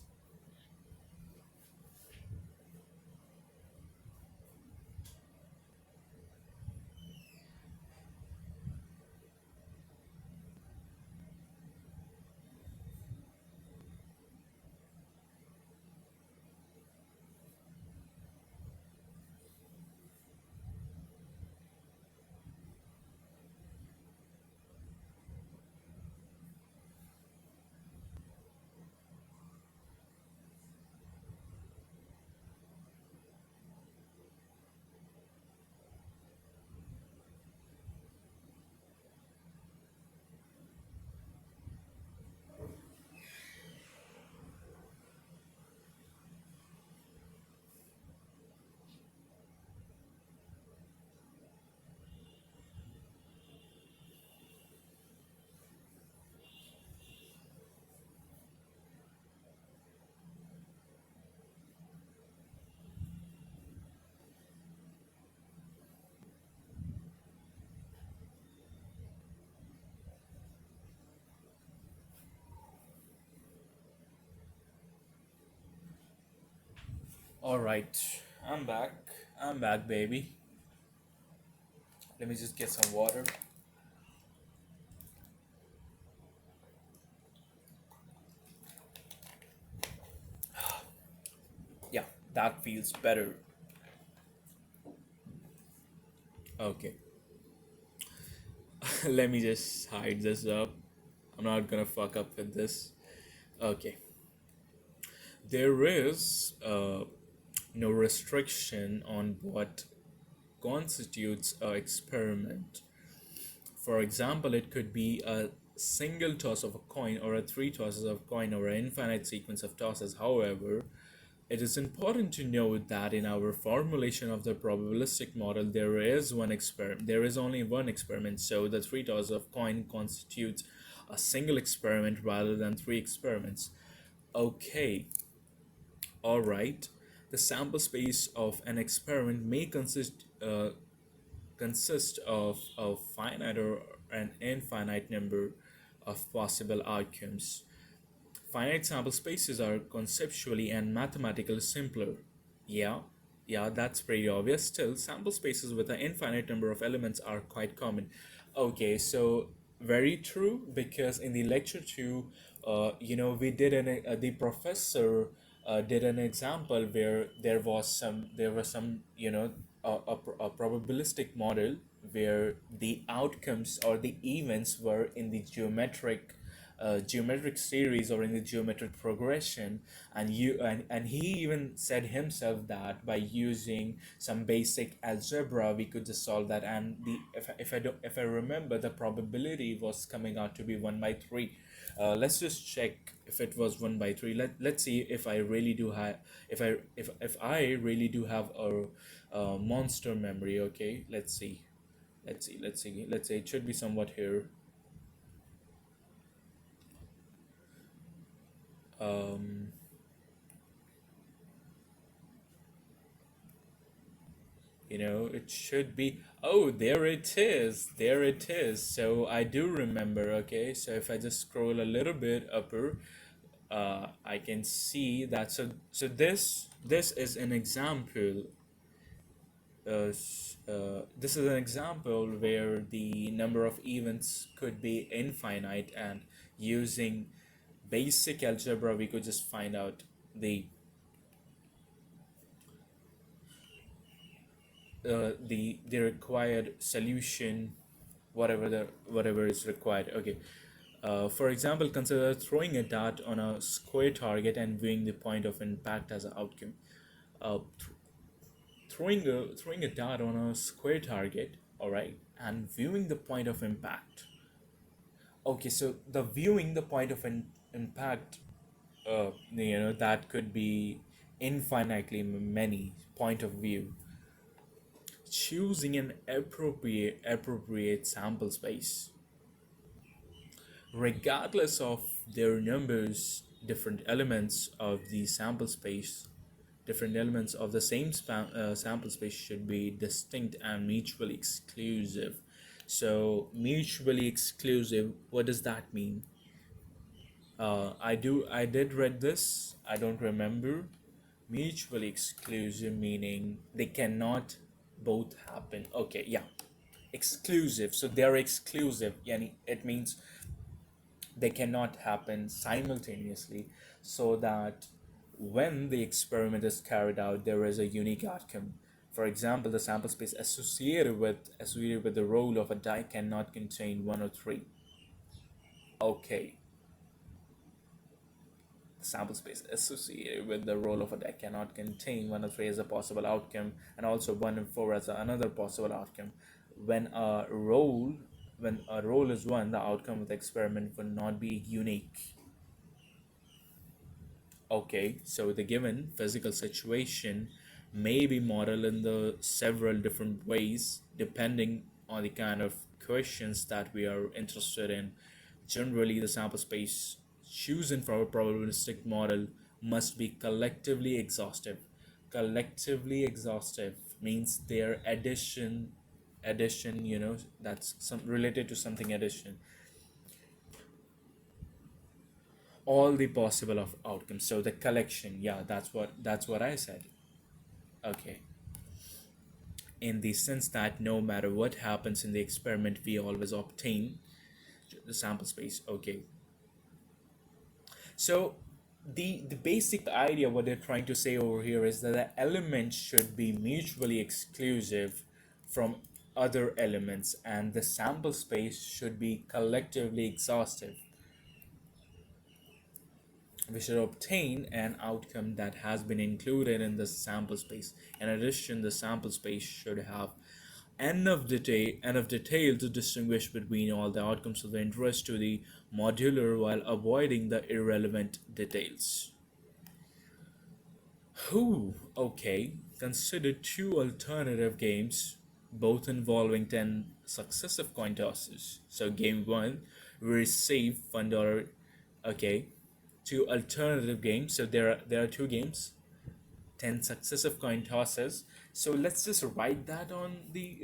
[SPEAKER 1] All right, I'm back. I'm back, baby. Let me just get some water. Yeah, that feels better. Okay, let me just hide this up. I'm not gonna fuck up with this. Okay, there is no restriction on what constitutes an experiment. For example, it could be a single toss of a coin or a three tosses of coin or an infinite sequence of tosses. However, it is important to note that in our formulation of the probabilistic model, there is one experiment. There is only one experiment, so the three tosses of coin constitutes a single experiment rather than three experiments. Okay, all right. The sample space of an experiment may consist of a finite or an infinite number of possible outcomes. Finite sample spaces are conceptually and mathematically simpler. Yeah, yeah, that's pretty obvious. Still, sample spaces with an infinite number of elements are quite common. Okay, so very true because in the lecture two, we did the professor did an example where there was some a probabilistic model where the outcomes or the events were in the geometric series or in the geometric progression, and he even said himself that by using some basic algebra we could just solve that, and the if I remember, the probability was coming out to be 1 by 3. Let's just check if it was 1 by 3. Let's see if I really do have if I really do have a monster memory. Okay, let's see, it should be somewhat here. um it should be. Oh, there it is. There it is. So I do remember. Okay, so if I just scroll a little bit upper, I can see that. So this is an example. This is an example where the number of events could be infinite, and using basic algebra we could just find out the required solution, whatever is required. Okay. For example, consider throwing a dart on a square target and viewing the point of impact as an outcome. Uh, throwing a dart on a square target, all right, and viewing the point of impact. Okay, so the viewing the point of impact, that could be infinitely many point of view. Choosing an appropriate sample space, regardless of their numbers, different elements of the same sample space should be distinct and mutually exclusive. So mutually exclusive, what does that mean? I did read this, I don't remember. Mutually exclusive meaning they cannot both happen. Okay, yeah, exclusive, so they're exclusive. Yani it means they cannot happen simultaneously, so that when the experiment is carried out there is a unique outcome. For example, the sample space associated with the roll of a die cannot contain one or three. Okay, the sample space associated with the roll of a die cannot contain one or three as a possible outcome, and also one and four as another possible outcome. when a roll when a roll is one, the outcome of the experiment will not be unique. Okay, so the given physical situation may be modeled in the several different ways depending on the kind of questions that we are interested in. Generally, the sample space chosen for a probabilistic model must be collectively exhaustive. Collectively exhaustive means their addition, that's some related to something addition, all the possible of outcomes. So the collection, yeah, that's what I said. Okay, in the sense that no matter what happens in the experiment, we always obtain the sample space. Okay, so the basic idea what they're trying to say over here is that the elements should be mutually exclusive from other elements, and the sample space should be collectively exhaustive. We should obtain an outcome that has been included in the sample space. In addition, the sample space should have enough detail to distinguish between all the outcomes of the interest to the modular while avoiding the irrelevant details. Who? Okay. Consider two alternative games, both involving 10 successive coin tosses. So, game one, we receive $1. Okay. Two alternative games. So, there are two games, 10 successive coin tosses. So let's just write that on the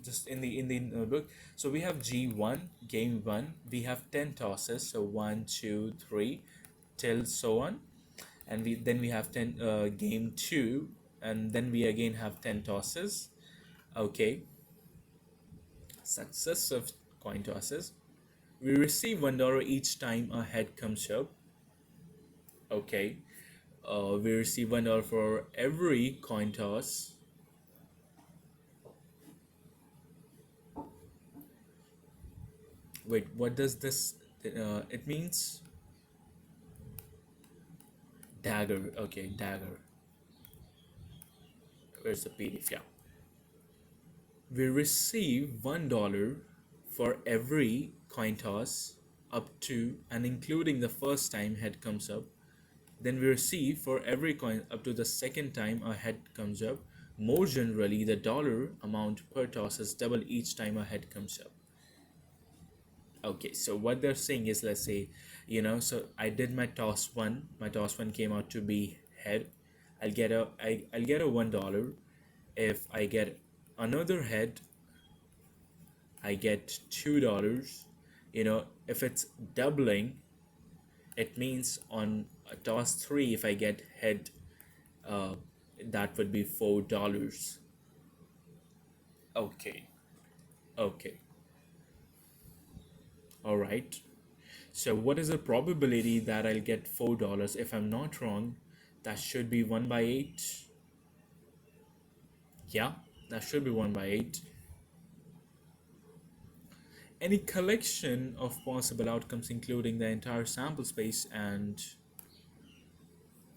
[SPEAKER 1] just in the notebook. So we have G1, game 1, we have 10 tosses, so 1 2 3 till so on, and we have 10 game 2, and then we again have 10 tosses. Okay, successive coin tosses. We receive $1 each time a head comes up. Okay, we receive $1 for every coin toss. Wait, what does this it means? Dagger. Okay, dagger. Where's the PDF? Yeah. We receive $1 for every coin toss up to and including the first time head comes up. Then we receive for every coin up to the second time a head comes up. More generally, the dollar amount per toss is double each time a head comes up. Okay, so what they're saying is, let's say, so I did my toss one. My toss one came out to be head. I'll get a $1. If I get another head, I get $2. If it's doubling, it means on a toss three, if I get head, uh, that would be $4. Okay, okay, all right. So what is the probability that I'll get $4? If I'm not wrong, that should be 1 by 8. Yeah, that should be 1 by 8. Any collection of possible outcomes including the entire sample space and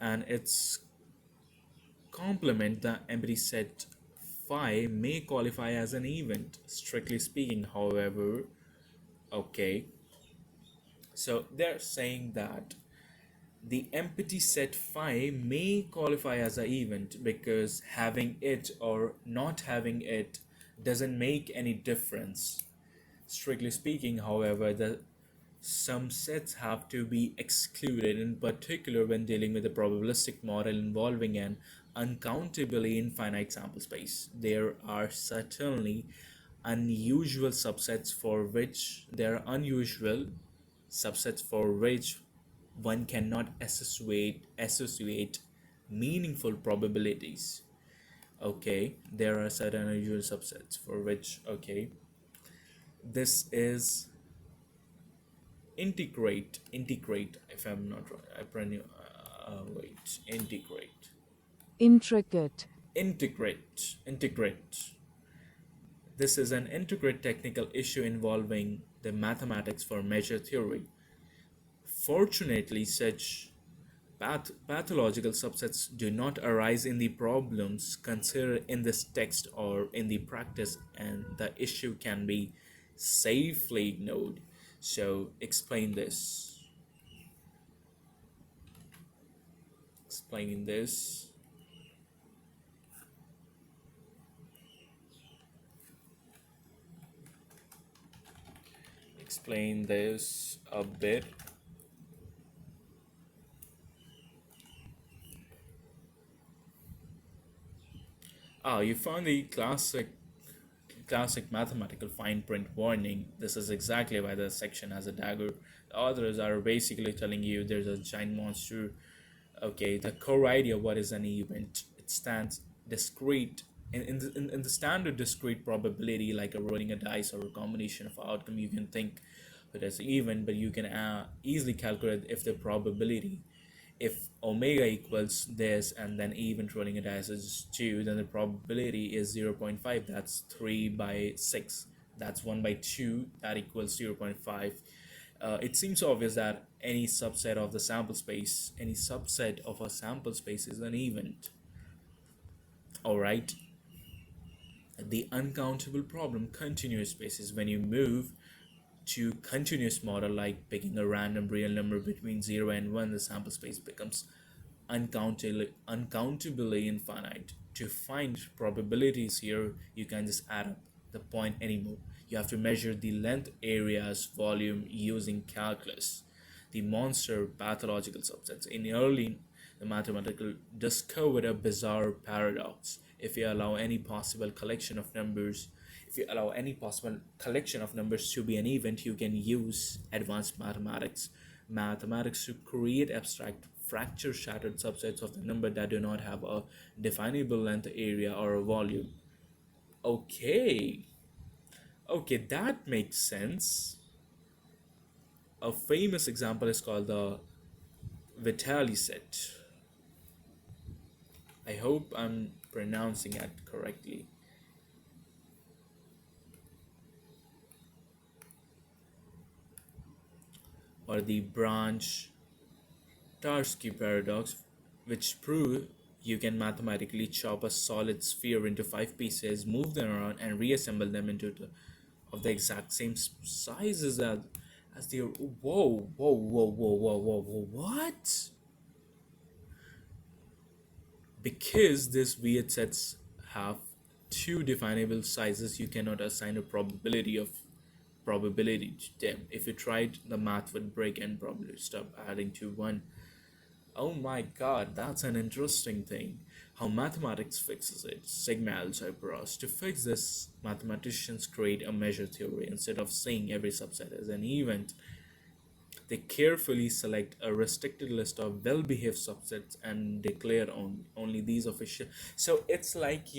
[SPEAKER 1] its complement, the empty set phi, may qualify as an event. Strictly speaking, however, okay, so they're saying that the empty set phi may qualify as an event because having it or not having it doesn't make any difference. Strictly speaking, however, some sets have to be excluded, in particular when dealing with a probabilistic model involving an uncountably infinite sample space. There are certainly unusual subsets for which one cannot associate meaningful probabilities. Okay, there are certain unusual subsets for which, okay, this is integrate, if I'm not wrong, I pronounce wait,
[SPEAKER 2] intricate,
[SPEAKER 1] integrate. This is an integrate technical issue involving the mathematics for measure theory. Fortunately, such pathological subsets do not arise in the problems considered in this text or in the practice, and the issue can be safely ignored. So explain this. Explaining this. Explain this a bit. You found the classic mathematical fine print warning. This is exactly why the section has a dagger. The authors are basically telling you there's a giant monster. Okay, the core idea, what is an event? It stands discrete in the standard discrete probability, like a rolling a dice or a combination of outcome, you can think of it as even, but you can easily calculate if the probability, if omega equals this and then even rolling a dice is 2, then the probability is 0.5. That's 3 by 6. That's 1 by 2. That equals 0.5. It seems obvious that any subset of the sample space, any subset of a sample space is an event. All right. The uncountable problem, continuous spaces. When you move to continuous model, like picking a random real number between 0 and 1, the sample space becomes uncountably infinite. To find probabilities here, you can just add up the point anymore. You have to measure the length, areas, volume using calculus. The monster pathological subsets. In early, the mathematical discovered a bizarre paradox. If you allow any possible collection of numbers, if you allow any possible collection of numbers to be an event, you can use advanced mathematics to create abstract fracture shattered subsets of the number that do not have a definable length, area, or a volume. Okay, that makes sense. A famous example is called the Vitali set. I hope I'm pronouncing it correctly. Or the branch Tarski paradox, which prove you can mathematically chop a solid sphere into 5 pieces, move them around, and reassemble them into of the exact same sizes as the. Whoa, what? Because these weird sets have two definable sizes, you cannot assign a probability to them. If you tried, the math would break and probably stop adding to one. Oh my god, that's an interesting thing. How mathematics fixes it. Sigma algebras. To fix this, mathematicians create a measure theory. Instead of saying every subset is an event, they carefully select a restricted list of well-behaved subsets and declare only these official. So it's like,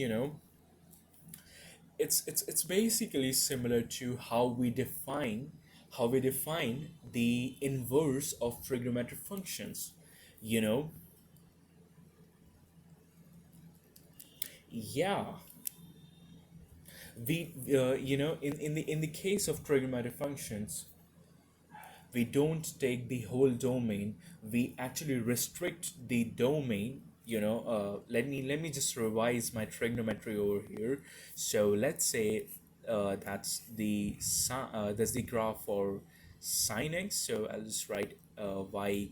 [SPEAKER 1] it's basically similar to how we define the inverse of trigonometric functions. You know, yeah, we in the case of trigonometric functions, we don't take the whole domain, we actually restrict the domain. Let me just revise my trigonometry over here. So let's say that's the graph for sine x. So I'll just write y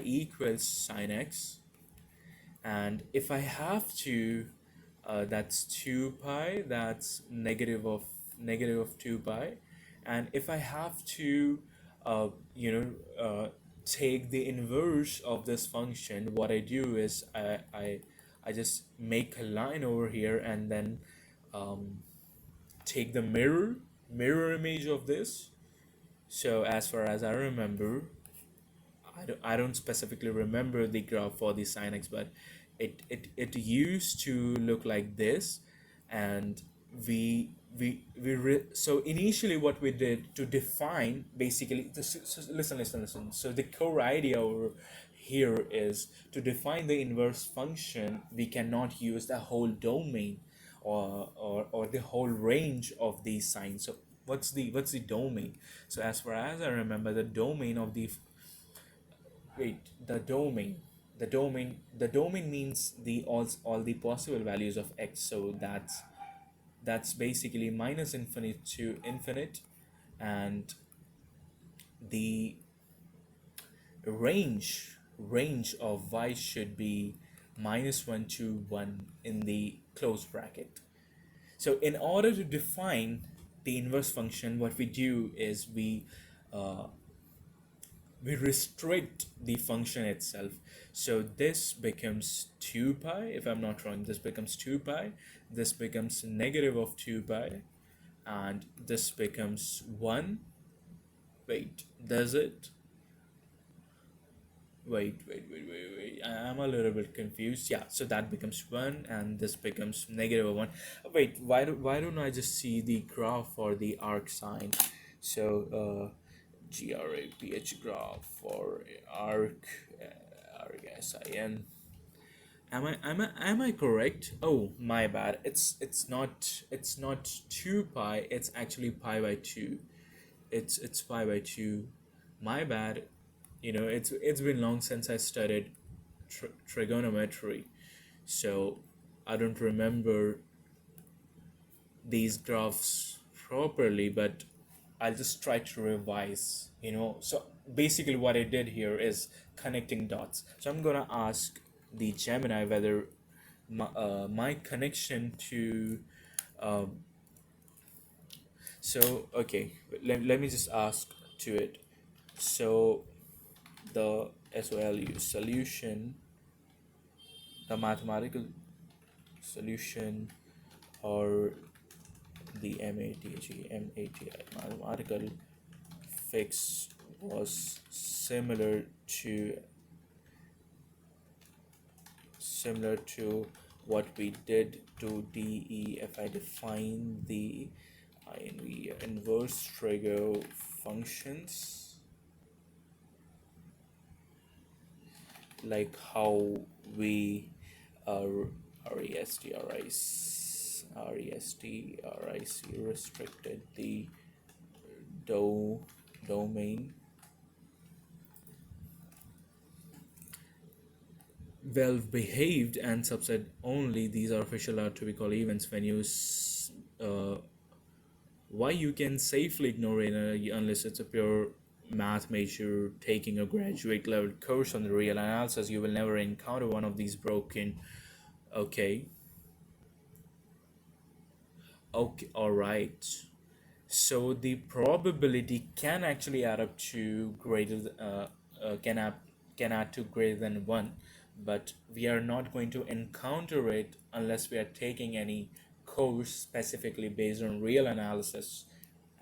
[SPEAKER 1] equals sine x. And if I have to, that's 2 pi, that's negative of 2 pi. And if I have to uh, you know take the inverse of this function, what I do is I just make a line over here and then take the mirror image of this. So as far as I remember, I don't specifically remember the graph for the sin x, but it used to look like this. And so initially what we did to define basically listen. So the core idea over here is to define the inverse function. We cannot use the whole domain or the whole range of these signs. So what's the domain? So as far as I remember, the domain of the wait the domain means all the possible values of x. So that's basically minus infinite to infinite, and the range of y should be -1 to 1 in the close bracket. So in order to define the inverse function, what we do is we restrict the function itself. So this becomes 2 pi, if I'm not wrong. This becomes 2 pi, this becomes negative of 2 pi, and this becomes 1. Wait, does it? Wait. I'm a little bit confused. Yeah, so that becomes 1 and this becomes negative 1. Wait, why don't I just see the graph for the arc sign? So, graph graph for arc, arc sin. Am I correct? Oh, my bad. It's not 2 pi, it's actually pi by 2. It's pi by 2. My bad. It's been long since I studied trigonometry, so I don't remember these graphs properly, but I'll just try to revise. So basically what I did here is connecting dots. So I'm gonna ask the Gemini whether my connection to okay, let me just ask to it. So the SOLU solution, the mathematical solution, or the MATI mathematical fix was similar to what we did to DE if I define the INV inverse trigo functions, like how we RESTRIC restricted the domain well behaved and subset only. These artificial are to be called events when why you can safely ignore it unless it's a pure math major taking a graduate level course on the real analysis. You will never encounter one of these broken. Okay. All right. So the probability can actually add up to can add to greater than 1, but we are not going to encounter it unless we are taking any course specifically based on real analysis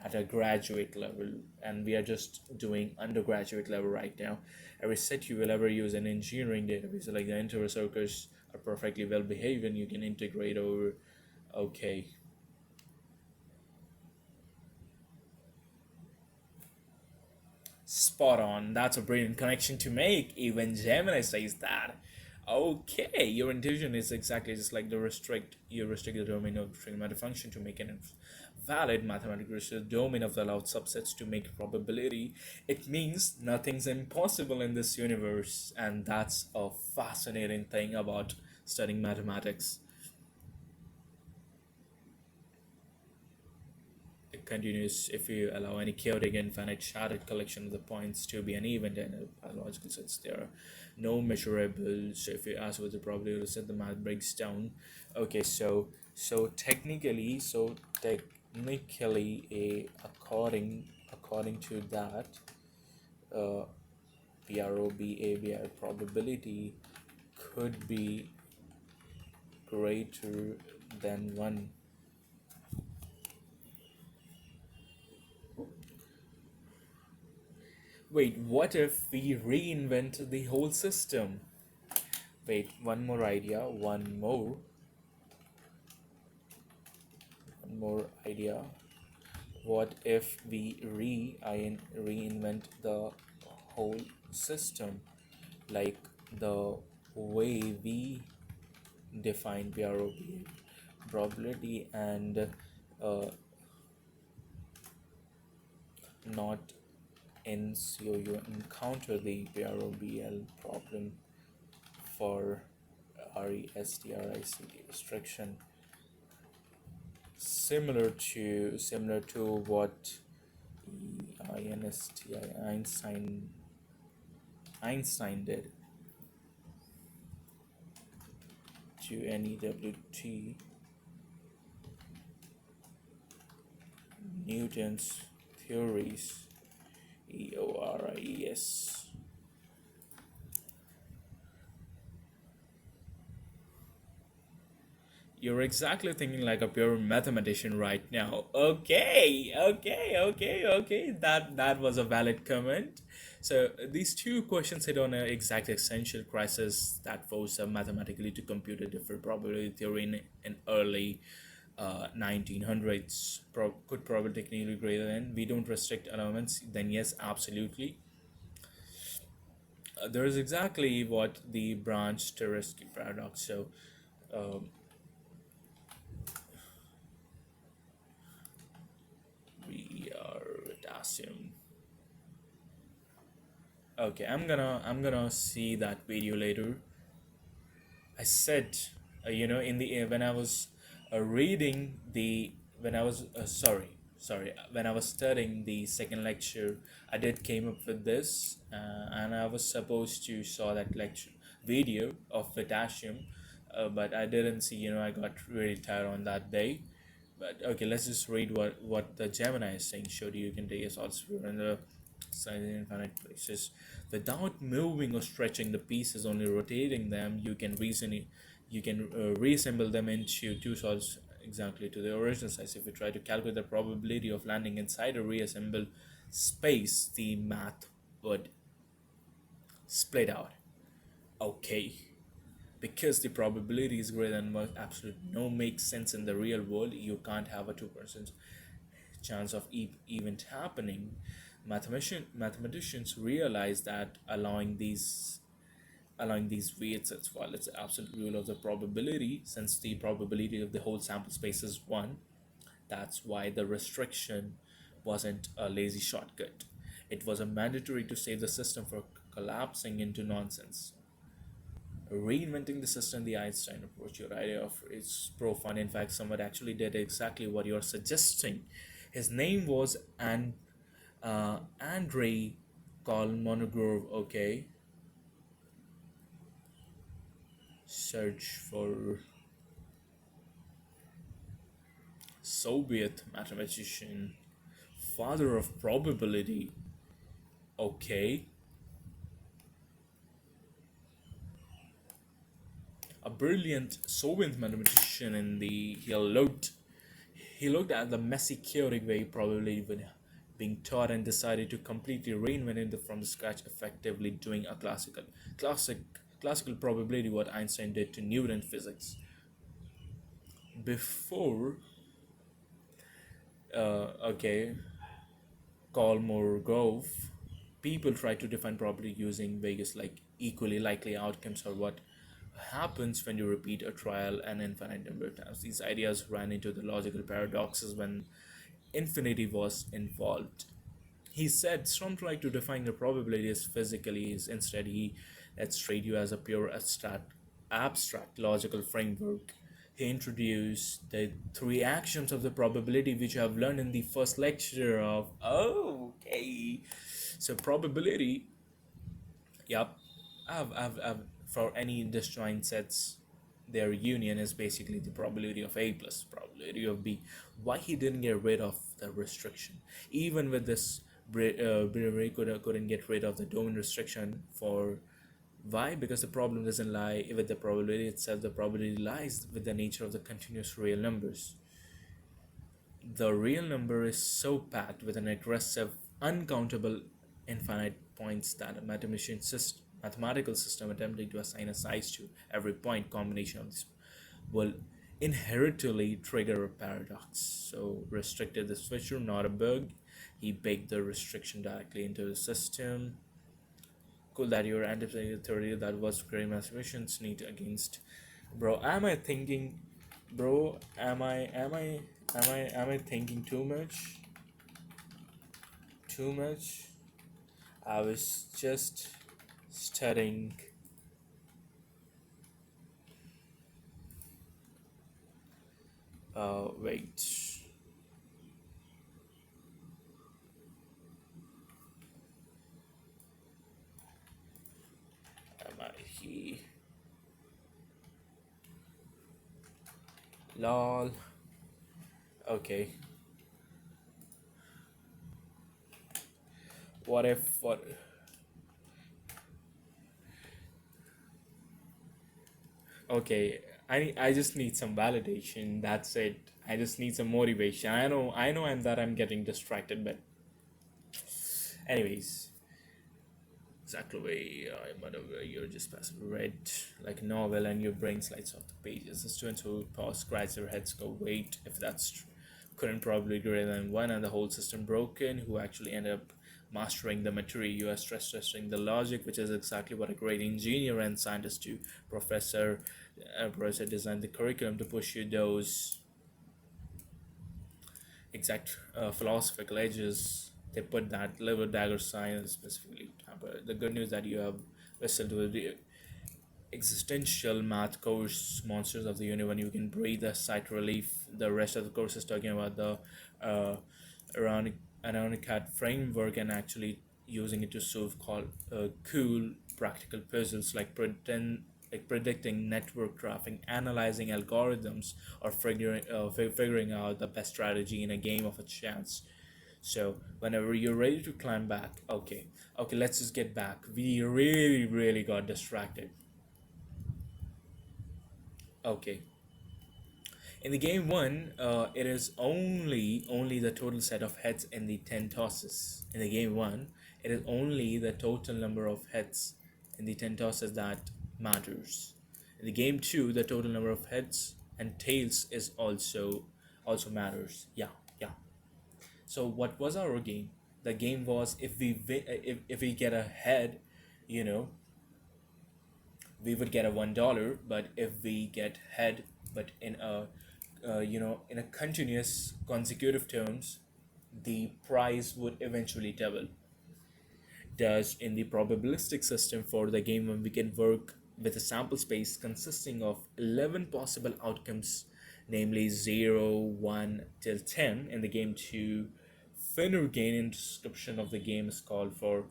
[SPEAKER 1] at a graduate level, and we are just doing undergraduate level right now. Every set you will ever use an engineering database like the interval circuits are perfectly well behaved and you can integrate over. Okay. Spot on. That's a brilliant connection to make. Even Gemini says that. Okay, your intuition is exactly just like you restrict the domain of the trigonometric function to make an valid mathematical restrict the domain of the allowed subsets to make probability. It means nothing's impossible in this universe, and that's a fascinating thing about studying mathematics. It continues if you allow any chaotic infinite sharded collection of the points to be an event in a pathological sense. There are no measurables. So if you ask what the probability set, the math breaks down. Okay, technically, according to that, uh, probability could be greater than 1. Wait, what if we reinvent the whole system? Wait, one more idea, one more idea. What if we reinvent the whole system, like the way we define probability, and not you encounter the PROBL problem for RESTRIC restriction, similar to what Einstein did to NEWT, Newton's theories, EORIES. You're exactly thinking like a pure mathematician right now. Okay, okay. That was a valid comment. So these two questions hit on an exact essential crisis that forced them mathematically to compute a different probability theory in early 1900s. Could probability technically greater than? We don't restrict elements. Then yes, absolutely. There is exactly what the branch Tarski paradox. So um, we are potassium. Okay, I'm gonna see that video later. I said, in the when I was reading the when I was sorry when I was studying the second lecture, I did came up with this, and I was supposed to saw that lecture video of potassium, but I didn't see. I got really tired on that day. But okay, let's just read what the Gemini is saying. Showed you can take a solid sphere in the size in infinite places without moving or stretching the pieces, only rotating them. You can reassemble them into two solids exactly to the original size. If you try to calculate the probability of landing inside a reassembled space, the math would split out. Okay, because the probability is greater than what absolute no makes sense in the real world, you can't have a 2% chance of event happening. Mathematicians realize that allowing these weights as well, it's the absolute rule of the probability. Since the probability of the whole sample space is 1, that's why the restriction wasn't a lazy shortcut. It was a mandatory to save the system from collapsing into nonsense. Reinventing the system, the Einstein approach, your idea of it's profound. In fact, someone actually did exactly what you're suggesting. His name was Andrei Kolmogorov. Okay, search for Soviet mathematician, father of probability. Okay, a brilliant Soviet mathematician in the he looked at the messy chaotic way probability when being taught and decided to completely reinvent it from the scratch, effectively doing a classic classical probability what Einstein did to Newton physics. Before okay, Kolmogorov, people try to define probability using Vegas like equally likely outcomes or what happens when you repeat a trial an infinite number of times. These ideas ran into the logical paradoxes when infinity was involved. He said some try to define the probability as physically is instead he let's treat you as a pure abstract logical framework. He introduced the three axioms of the probability which you have learned in the first lecture of okay. So probability, yep. I've for any disjoint sets, their union is basically the probability of A plus probability of B. Why he didn't get rid of the restriction? Even with this, Brewer couldn't get rid of the domain restriction for why? Because the problem doesn't lie with the probability itself. The probability lies with the nature of the continuous real numbers. The real number is so packed with an aggressive, uncountable, infinite points that a mathematical system attempting to assign a size to every point combination of this will inherently trigger a paradox. So restricted the switcher, not a bug. He baked the restriction directly into the system. Cool that your anticipated theory that was great mathematicians need against. Bro, am I thinking too much? Too much? I was just studying. Wait. Am I he? Lol. Okay. What? Okay. I just need some validation. That's it. I just need some motivation. I know I'm getting distracted, but anyways, exactly. I'm unaware you're just passively read like a novel, and your brain slides off the pages. The students who pause, scratch their heads, go, wait, if that's couldn't probably greater than one, and the whole system broken. Who actually end up mastering the material? You are stress testing the logic, which is exactly what a great engineer and scientist do. Professor, professor designed the curriculum to push you those exact philosophical edges. They put that liver dagger science specifically. But the good news that you have listened to the existential math course, monsters of the universe. You can breathe a sight relief. The rest of the course is talking about the uh, ironic cat framework and actually using it to solve cool practical puzzles like predicting network traffic, analyzing algorithms, or figuring out the best strategy in a game of a chance. So whenever you're ready to climb back, okay, let's just get back. We really got distracted. Okay. In the game one, it is only the total set of heads in the 10 tosses. In the game one, it is only the total number of heads in the 10 tosses that matters. In the game two, the total number of heads and tails is also matters. Yeah. So what was our game? The game was if we get a head, you know, we would get a $1. But if we get head, but in a in a continuous consecutive terms, the price would eventually double. Thus, in the probabilistic system for the game, when we can work with a sample space consisting of 11 possible outcomes, namely 0, 1 till 10. In the game 2, Finner gain in description of the game is called for.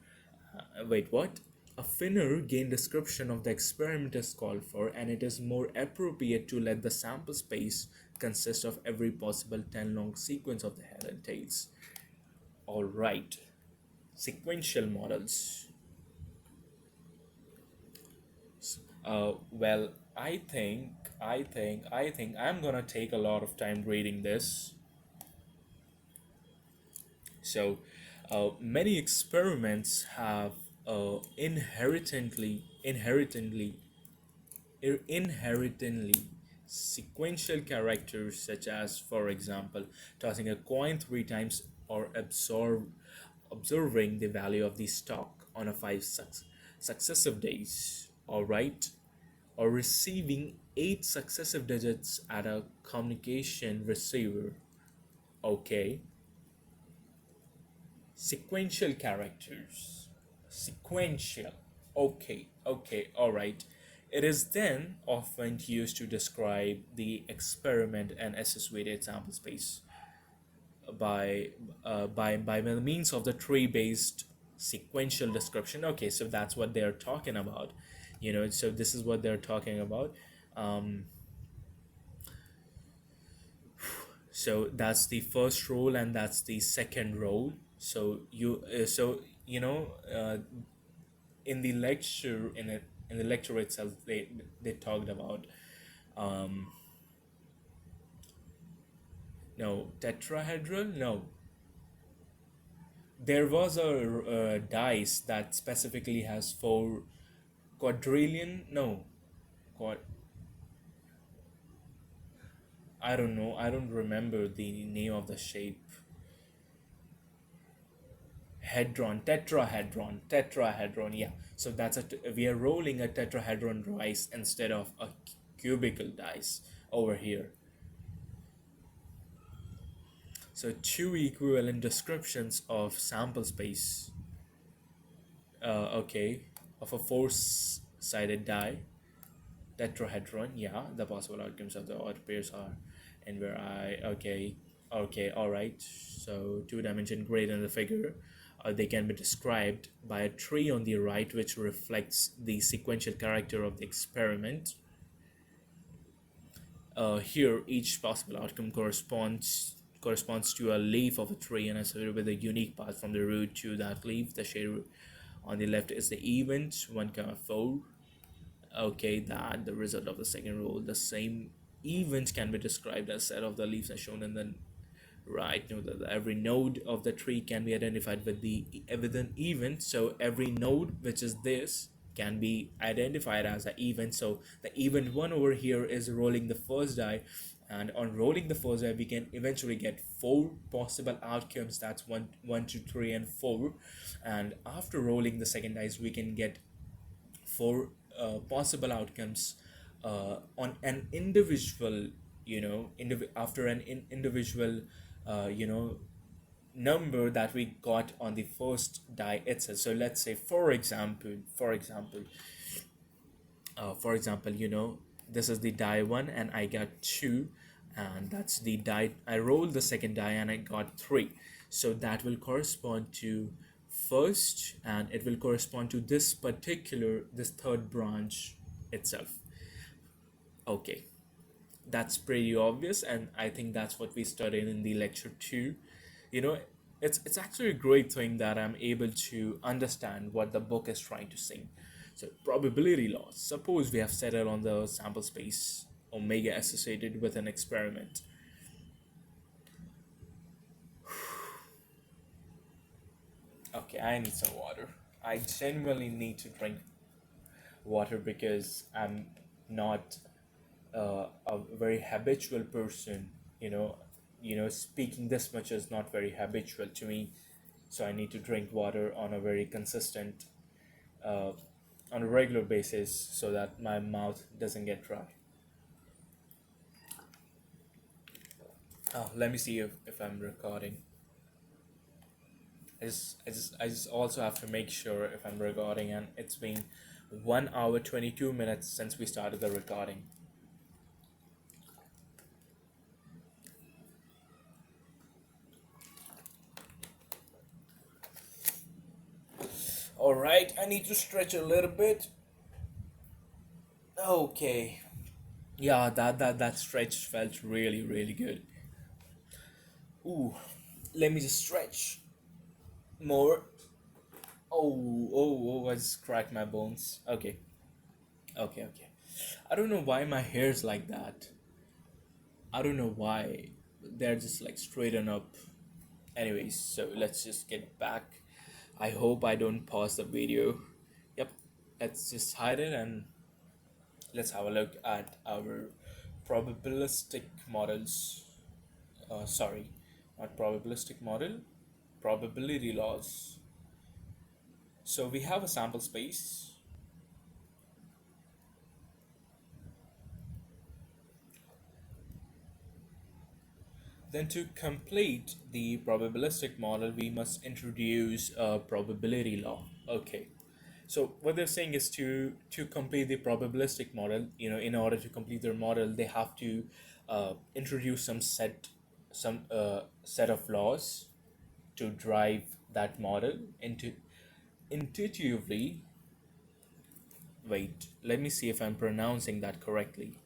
[SPEAKER 1] Wait, what? A Finner gain description of the experiment is called for, and it is more appropriate to let the sample space consist of every possible 10 long sequence of the head and tails. Alright, sequential models. Well, I think I'm gonna take a lot of time reading this. So, many experiments have inherently sequential characters, such as, for example, tossing a coin 3 times, or observing the value of the stock on a successive days. All right, or receiving 8 successive digits at a communication receiver. Okay, sequential characters. Sequential. Okay, all right. It is then often used to describe the experiment and associated sample space by by the means of the tree-based sequential description. Okay, so that's what they're talking about. So this is what they're talking about. Um, so that's the first rule, and that's the second rule. In the lecture in the lecture itself, they talked about um no tetrahedral. No, there was a dice that specifically has 4 quadrillion. No, quad. I don't know. I don't remember the name of the shape. Tetrahedron. Yeah. So we are rolling a tetrahedron dice instead of a cubical dice over here. So two equivalent descriptions of sample space. Okay, of a four-sided die, tetrahedron. Yeah, the possible outcomes of the odd pairs are, and where I okay, all right. So two-dimension grid in the figure. They can be described by a tree on the right, which reflects the sequential character of the experiment. Here, each possible outcome corresponds to a leaf of a tree and associated with a unique path from the root to that leaf. The shade on the left is the event 1, 4. Okay, that the result of the second rule, the same event can be described as set of the leaves as shown in the right. Know that every node of the tree can be identified with an event. So every node which is this can be identified as an event. So the event one over here is rolling the first die, and on rolling the first die we can eventually get four possible outcomes. That's one, two, three, and four. And after rolling the second dice we can get four possible outcomes on an individual, after an individual number that we got on the first die itself. So let's say, for example, this is the die one and I got two, and that's the die. I rolled the second die and I got three. So that will correspond to first, and it will correspond to this third branch itself. Okay, that's pretty obvious, and I think that's what we studied in the lecture too. You know, it's actually a great thing that I'm able to understand what the book is trying to say. So probability laws. Suppose we have settled on the sample space omega associated with an experiment. Okay, I need some water. I genuinely need to drink water because I'm not a very habitual person. Speaking this much is not very habitual to me, so I need to drink water on a very consistent, uh, on a regular basis, so that my mouth doesn't get dry. Let me see if I'm recording. I just also have to make sure if I'm recording, and it's been 1 hour 22 minutes since we started the recording. All right, I need to stretch a little bit. Okay. Yeah, that stretch felt really really good. Ooh, let me just stretch more. Oh, I just cracked my bones. Okay, okay. I don't know why my hair's like that. I don't know why. They're just like straighten up. Anyways, so let's just get back. I hope I don't pause the video. Yep, let's just hide it and let's have a look at our probabilistic models. Sorry, not probabilistic model, probability laws. So we have a sample space. Then to complete the probabilistic model, we must introduce a probability law. Okay. So what they're saying is to complete the probabilistic model, in order to complete their model, they have to introduce some set of laws to drive that model into intuitively. Wait, let me see if I'm pronouncing that correctly.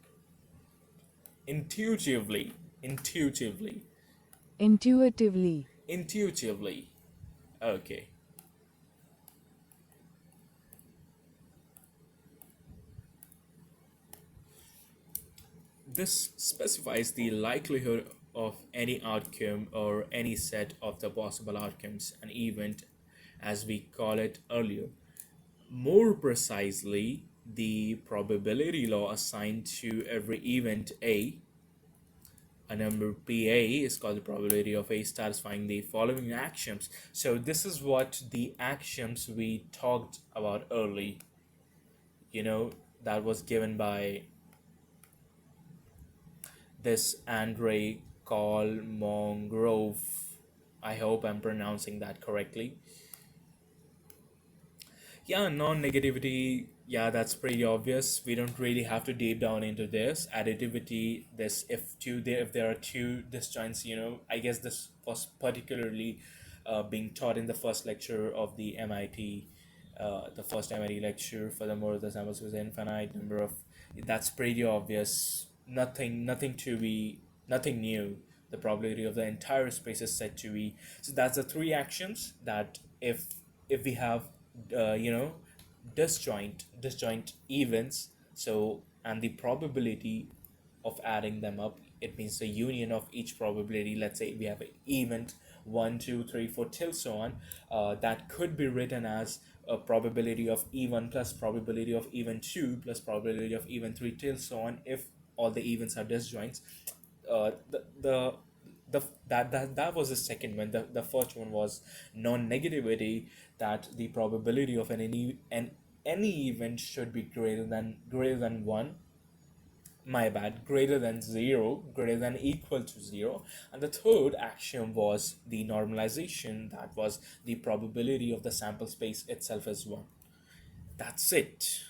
[SPEAKER 1] Intuitively, intuitively,
[SPEAKER 2] Intuitively.
[SPEAKER 1] intuitively. Okay. This specifies the likelihood of any outcome or any set of the possible outcomes, an event, as we call it earlier. More precisely, the probability law assigned to every event a number PA is called the probability of A satisfying the following axioms. So this is what the axioms we talked about early, that was given by this Andrei Kolmogorov. I hope I'm pronouncing that correctly. Yeah, non-negativity, yeah, that's pretty obvious. We don't really have to deep down into this. Additivity, this if there are two disjoints, I guess this was particularly being taught in the first lecture of the first MIT lecture. Furthermore, the samples was infinite number of. That's pretty obvious. Nothing new. The probability of the entire space is said to be. So that's the three actions that if we have, uh, you know disjoint events, So, and the probability of adding them up, it means the union of each probability. Let's say we have an event 1, 2, 3, 4, till so on. That could be written as a probability of even plus probability of even 2 plus probability of even 3 till so on, if all the events are disjoints. Uh, the, the the that that that was the second one. The first one was non-negativity, that the probability of any event should be greater than 1, my bad, greater than 0, greater than equal to 0. And the third axiom was the normalization, that was the probability of the sample space itself as 1. That's it.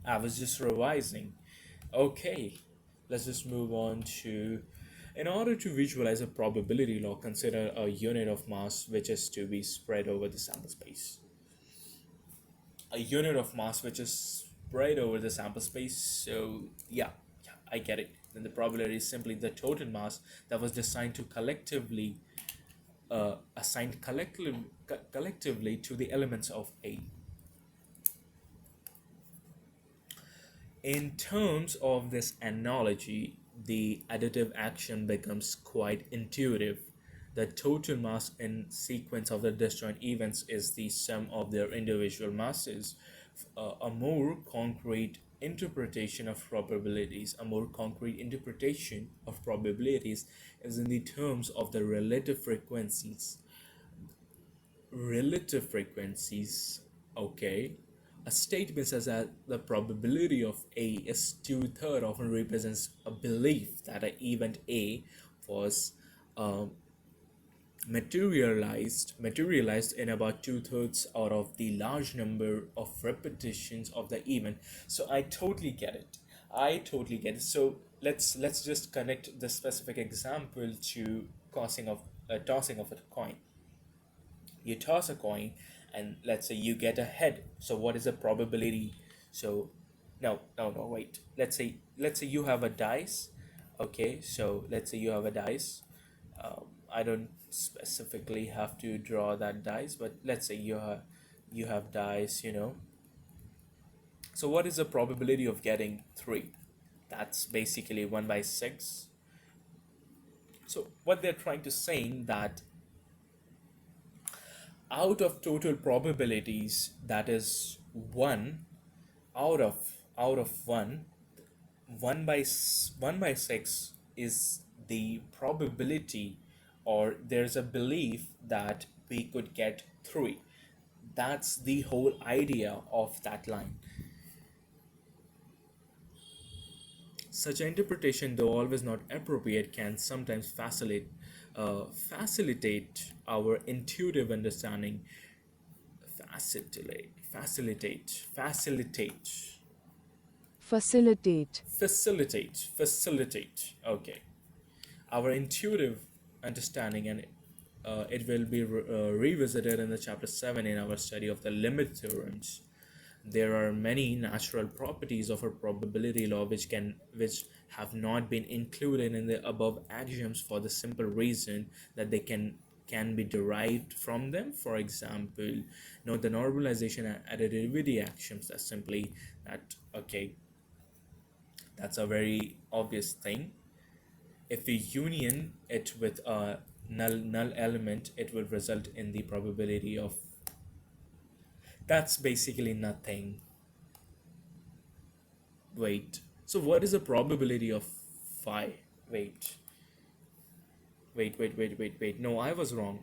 [SPEAKER 1] I was just revising. Okay, let's just move on to, in order to visualize a probability law, consider a unit of mass which is to be spread over the sample space. A unit of mass which is spread over the sample space. So yeah, I get it. Then the probability is simply the total mass that was assigned collectively to the elements of A. In terms of this analogy, the additive action becomes quite intuitive. The total mass in sequence of the disjoint events is the sum of their individual masses. A more concrete interpretation of probabilities, is in the terms of the relative frequencies. Okay, a statement says that the probability of A is two-thirds often represents a belief that an event A was um, materialized in about two-thirds out of the large number of repetitions of the event. So I totally get it. So let's just connect the specific example to tossing of a coin. You toss a coin, and let's say you get a head. So what is the probability? So no, wait, let's say you have a dice. Okay, so let's say you have a dice. I don't specifically have to draw that dice, but let's say you have dice. So what is the probability of getting 3? That's basically 1 by 6. So what they're trying to saying that out of total probabilities, that is 1 out of 1, 1 by 6 is the probability, or there's a belief that we could get 3. That's the whole idea of that line. Such an interpretation, though always not appropriate, can sometimes facilitate our intuitive understanding. Facilitate.
[SPEAKER 2] facilitate,
[SPEAKER 1] Facilitate. Okay, our intuitive understanding, and it will be revisited in the chapter 7 in our study of the limit theorems. There are many natural properties of a probability law which have not been included in the above axioms for the simple reason that they can be derived from them. For example, note the normalization and additivity axioms. That's simply that. Okay, that's a very obvious thing. If we union it with a null element, it will result in the probability of, that's basically nothing. Wait, so what is the probability of phi? Wait. No, I was wrong.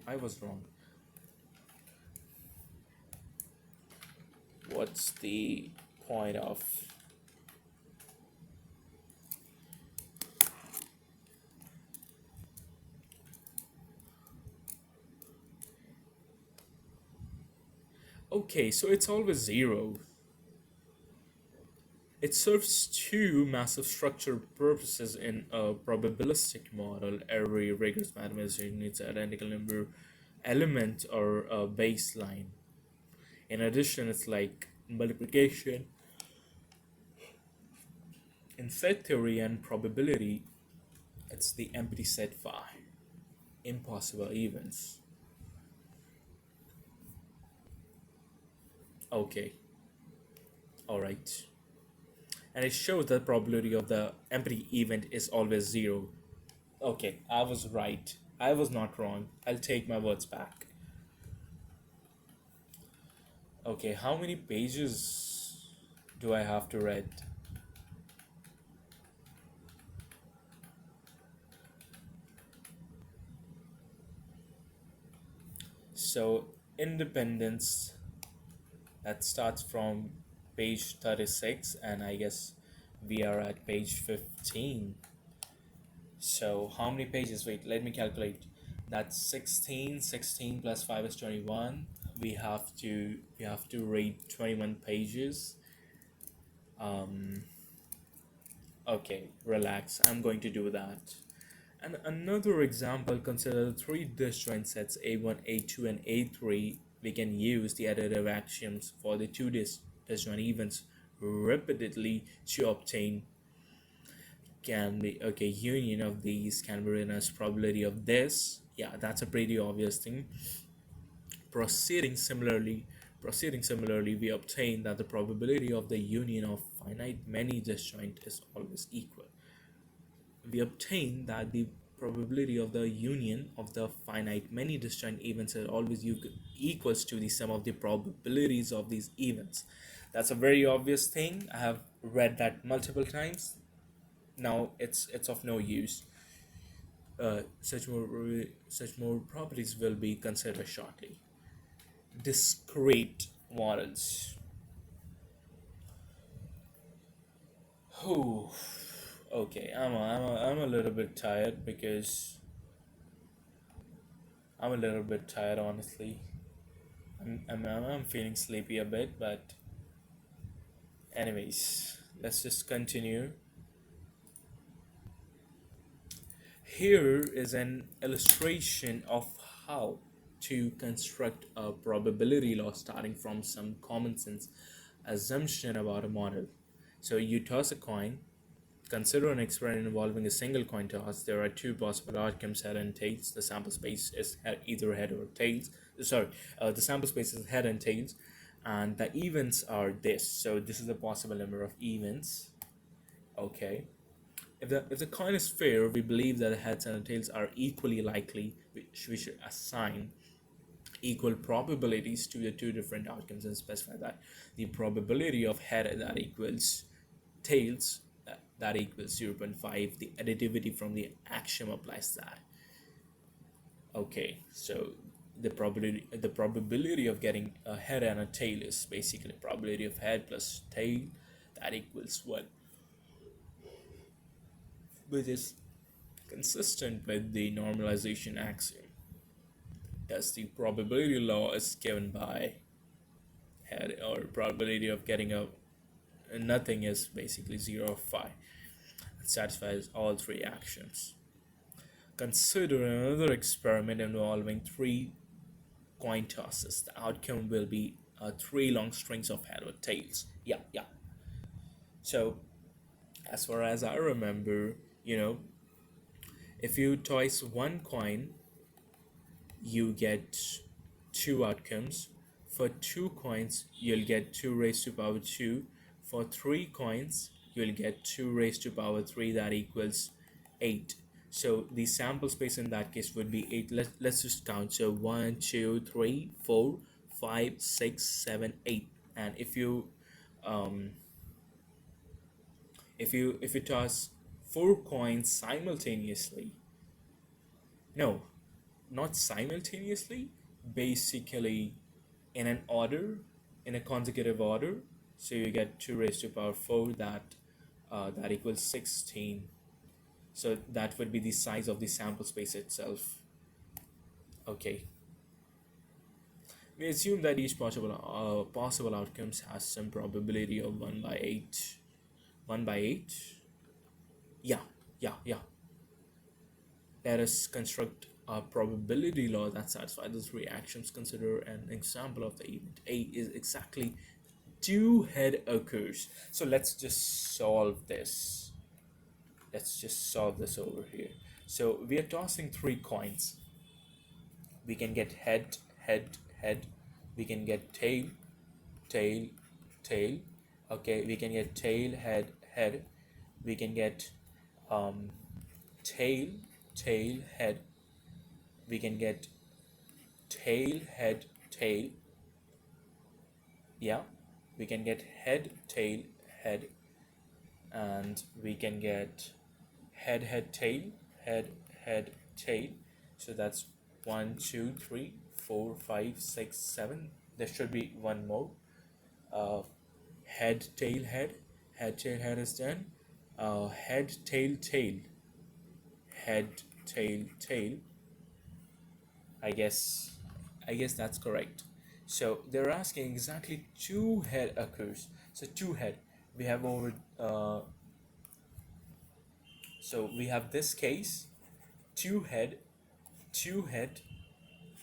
[SPEAKER 1] What's the point of, okay, so it's always 0. It serves two massive structural purposes in a probabilistic model. Every rigorous mathematician needs an identical number element or a baseline. In addition, it's like multiplication. In set theory and probability, it's the empty set phi, impossible events. Okay, all right. and it shows that the probability of the empty event is always 0. Okay, I was right. I was not wrong. I'll take my words back. Okay, how many pages do I have to read? So, independence, that starts from page 36, and I guess we are at page 15. So, how many pages? Wait, let me calculate. That's 16. 16 plus 5 is 21. We have to read 21 pages. Okay, relax. I'm going to do that. And another example, consider the three disjoint sets A1, A2, and A3. We can use the additive axioms for the two disjoint events repeatedly to obtain can be okay union of these can be written as probability of this. Yeah, that's a pretty obvious thing. Proceeding similarly, we obtain that the probability of the union of finite many disjoint is always equal. We obtain that the probability of the union of the finite many disjoint events is always equals to the sum of the probabilities of these events. That's a very obvious thing. I have read that multiple times. Now it's of no use. Such more properties will be considered shortly. Discrete models. Oh, okay. I'm a little bit tired because I'm a little bit tired, honestly. I'm feeling sleepy a bit, but anyways, let's just continue. Here is an illustration of how to construct a probability law starting from some common sense assumption about a model. So you toss a coin. Consider an experiment involving a single coin toss. There are two possible outcomes, head and tails. The sample space is either head or tails. The sample space is head and tails, and the events are this. So this is the possible number of events. Okay. If the coin is fair, we believe that the heads and the tails are equally likely. We should assign equal probabilities to the two different outcomes and specify that the probability of head that equals tails that equals 0.5. The additivity from the axiom applies that. Okay, so the probability of getting a head and a tail is basically probability of head plus tail that equals 1, which is consistent with the normalization axiom. Thus, the probability law is given by head, or probability of getting a nothing is basically 0 or 5. It satisfies all three actions. Consider another experiment involving three coin tosses. The outcome will be three long strings of head or tails. Yeah. So, as far as I remember, if you toss one coin, you get two outcomes. For two coins, you'll get 2 raised to power 2. For three coins, you'll get 2 raised to power 3, that equals 8. So the sample space in that case would be 8. Let's just count. So 1, 2, 3, 4, 5, 6, 7, 8. And if you toss 4 coins simultaneously, no, not simultaneously, basically in an order, in a consecutive order. So you get 2 raised to power 4, that equals 16. So that would be the size of the sample space itself. Okay. We assume that each possible outcomes has some probability of 1 by 8. 1 by 8? Yeah. Let us construct a probability law that satisfies those reactions. Consider an example of the event. A is exactly 2 head occurs. So let's just solve this. Over here. So we are tossing 3 coins. We can get head, head. We can get tail, tail. Okay, we can get tail, head, head. We can get tail, tail, head. We can get tail, head, tail. Yeah, we can get head, tail, head, and we can get head, head, tail, head, head, tail. So that's 1, 2, 3, 4, 5, 6, 7. There should be one more. Uh, head, tail, head, head, tail, head is done. Head, tail, tail, head, tail, tail. I guess, I guess that's correct. So they're asking exactly two head occurs. So two head. We have over. So we have this case, two head, two head,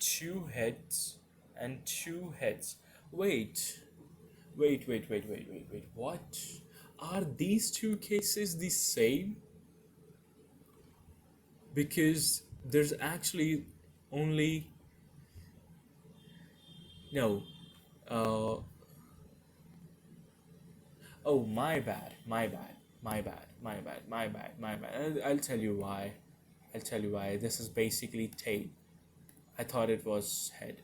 [SPEAKER 1] two heads, and two heads. Wait, wait. What? Are these two cases the same? Because there's actually only no. Uh, oh, my bad. I'll tell you why. I'll tell you why. This is basically tail. I thought it was head.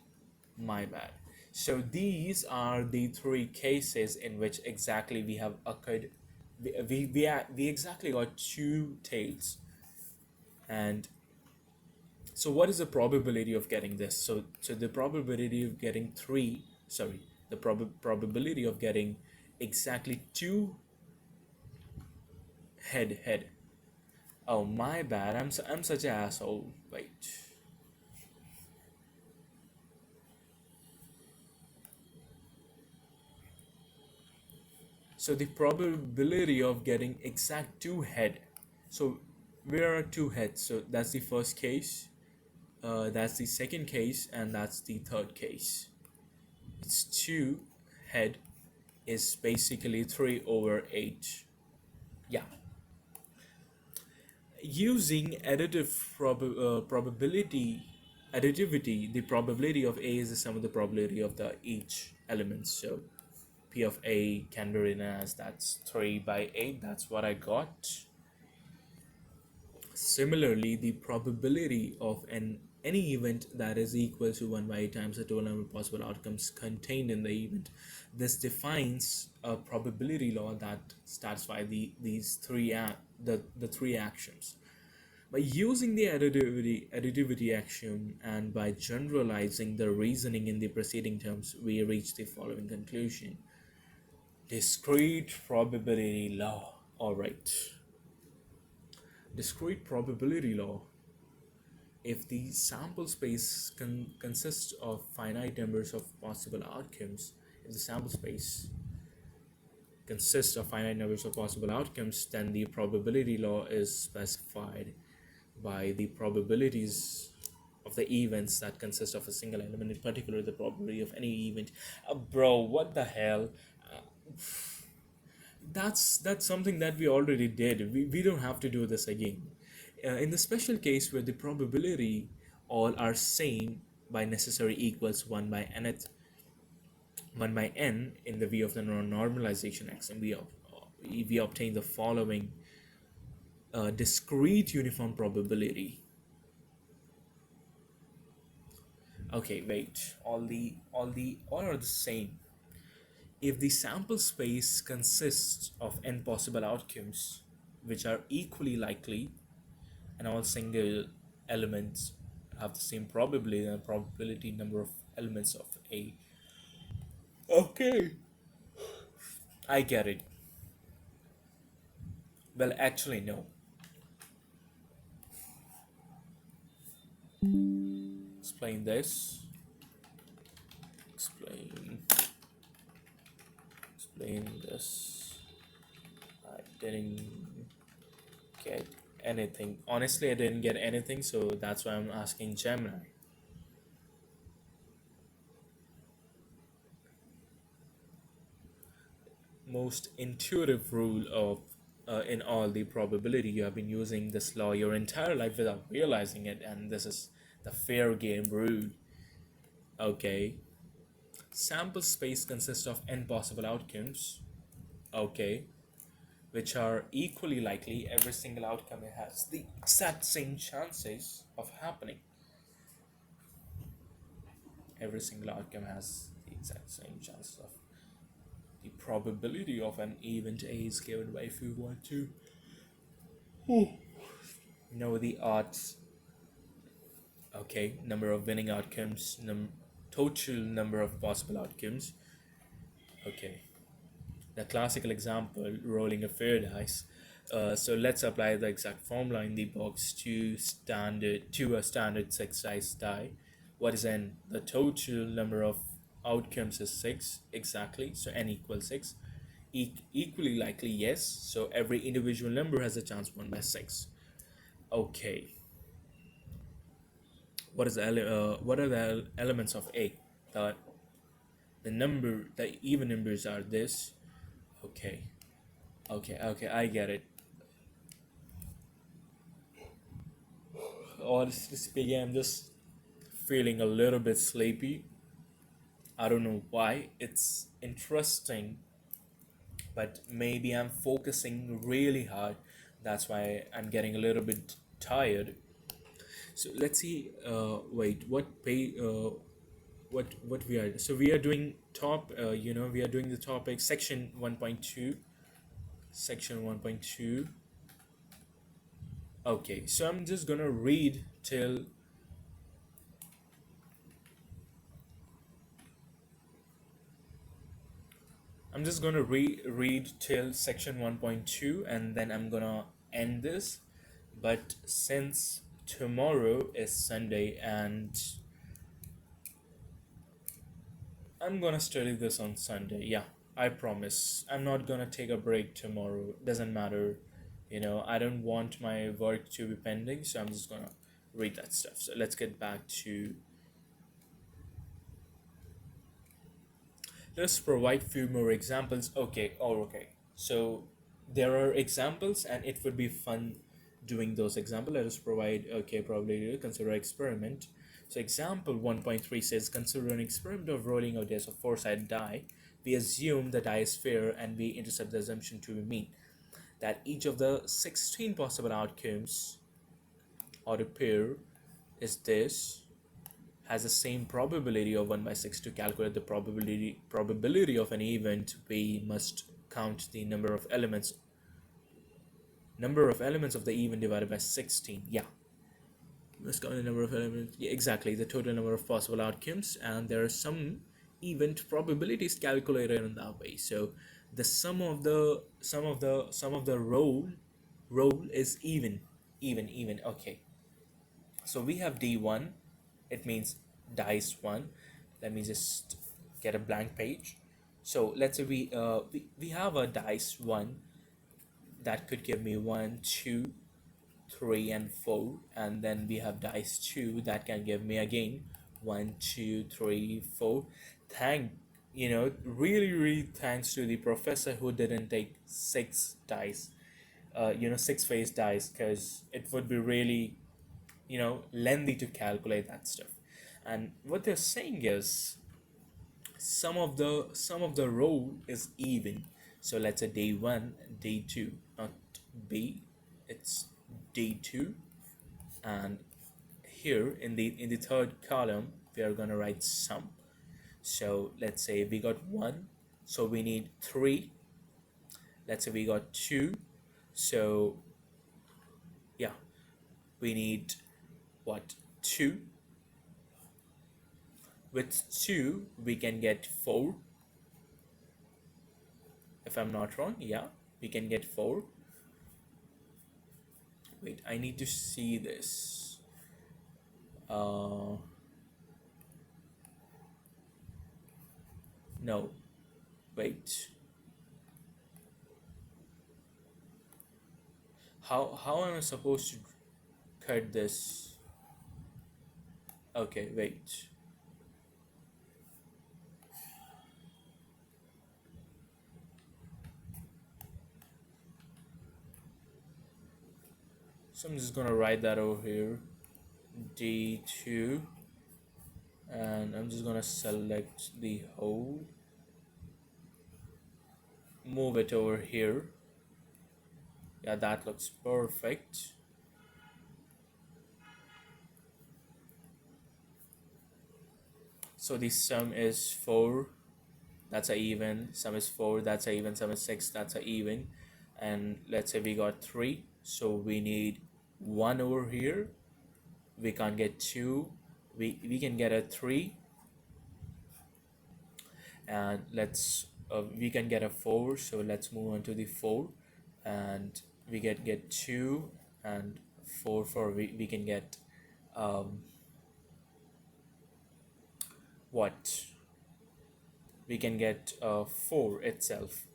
[SPEAKER 1] My bad. So these are the three cases in which exactly we have occurred. We exactly got two tails. And so what is the probability of getting this? So the probability of getting probability of getting exactly two head. Oh, my bad. I'm such an asshole. Wait. So the probability of getting exact two head. So where are two heads? So that's the first case. That's the second case, and that's the third case. It's two head is basically 3/8. Yeah. Using probability additivity, the probability of A is the sum of the probability of the each element. So P of A can be written as that's 3/8. That's what I got. Similarly, the probability of any event that is equal to 1/8 times the total number of possible outcomes contained in the event. This defines a probability law that satisfies the three axioms. By using the additivity axiom and by generalizing the reasoning in the preceding terms, we reach the following conclusion. Discrete probability law. All right. Discrete probability law. If the sample space consists of finite numbers of possible outcomes, if the sample space consists of finite numbers of possible outcomes, then the probability law is specified by the probabilities of the events that consist of a single element, in particular the probability of any event. Bro, what the hell? That's something that we already did. We don't have to do this again. In the special case where the probability all are same by necessary equals 1 by n in the view of the normalization axiom, we obtain the following discrete uniform probability. Okay, wait. All are the same. If the sample space consists of n possible outcomes, which are equally likely, and all single elements have the same probability and probability number of elements of A. Okay, I get it. Well, actually, no. Explain this. Explain this. I didn't get anything. Honestly, I didn't get anything, so that's why I'm asking Gemini. Most intuitive rule of in all the probability, you have been using this law your entire life without realizing it, and this is the fair game rule. Okay, sample space consists of n possible outcomes. Okay, which are equally likely, every single outcome has the exact same chances of happening. Every single outcome has the exact same chances of the probability of an event A is given by, if you want to know the odds. Okay, number of winning outcomes, total number of possible outcomes. Okay, the classical example, rolling a fair dice. So let's apply the exact formula in the box to a standard six dice die. What is n? The total number of outcomes is six exactly, so n equals six. Equally likely, yes. So every individual number has a chance 1/6. Okay. What are the elements of A? The the even numbers are this. Okay. Okay, I get it. Honestly speaking, I'm just feeling a little bit sleepy. I don't know why. It's interesting, but maybe I'm focusing really hard. That's why I'm getting a little bit tired. So let's see. Wait, what we are. So we are doing we are doing the topic section 1.2. Section 1.2. Okay, so I'm just gonna read till read till section 1.2, and then I'm gonna end this. But since tomorrow is Sunday and I'm gonna study this on Sunday, yeah, I promise. I'm not gonna take a break tomorrow. Doesn't matter. I don't want my work to be pending, so I'm just gonna read that stuff. So let's get back to. Let's provide few more examples. Okay. So there are examples, and it would be fun doing those examples. Let us provide, okay, probably consider experiment. So example 1.3 says, consider an experiment of rolling a dice of four-sided die. We assume the die is fair, and we intercept the assumption to be mean. That each of the 16 possible outcomes or a pair is this, has the same probability of 1/6. To calculate the probability of an event, we must count the number of elements of the event divided by 16. Yeah, we must count the number of elements. Yeah, exactly, the total number of possible outcomes, and there are some event probabilities calculated in that way. So the sum of the roll is even. Okay, so we have D1, it means dice 1. Let me just get a blank page. So let's say we have a dice 1 that could give me 1, 2, 3, and 4, and then we have dice 2 that can give me again 1, 2, 3, 4. Really thanks to the professor who didn't take six dice, six face dice, because it would be really lengthy to calculate that stuff. And what they're saying is some of the roll is even. So let's say day 1, day 2, not b, it's day 2. And here in the third column we are going to write sum. So let's say we got 1, so we need 3. Let's say we got 2, so yeah, we need what, 2. With 2 we can get 4, if I'm not wrong. Yeah, we can get 4. Wait, I need to see this. No, wait, how am I supposed to cut this? Okay, wait. So I'm just gonna write that over here, D2, and I'm just gonna select the whole, move it over here, Yeah, that looks perfect. So the sum is 4, that's a even. Sum is 4, that's a even. Sum is 6, that's a even. And let's say we got 3, so we need 1 over here. We can't get 2, we can get a 3. And we can get a 4, so let's move on to the 4. And we get 2 and 4. We can get um what we can get 4 itself.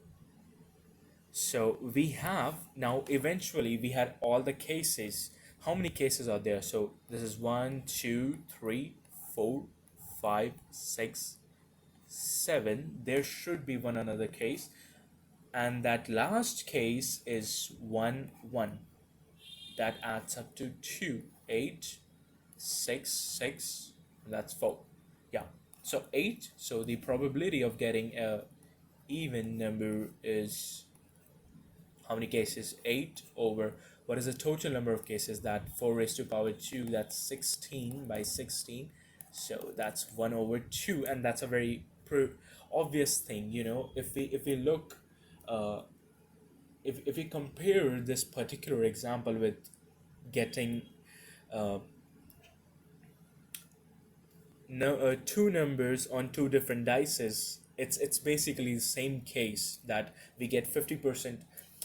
[SPEAKER 1] So we have now, eventually we had all the cases. How many cases are there? So this is 1 2 3 4 5 6 7. There should be one another case, and that last case is 1 1. That adds up to 2 8 6 6. That's 4. Yeah, so 8. So the probability of getting a even number is how many cases? 8 over what is the total number of cases? That 4 raised to power 2, that's 16 by 16. So that's 1 over 2, and that's a very obvious thing, if we look, uh, if we compare this particular example with getting uh, no two numbers on two different dices, it's basically the same case that we get 50%.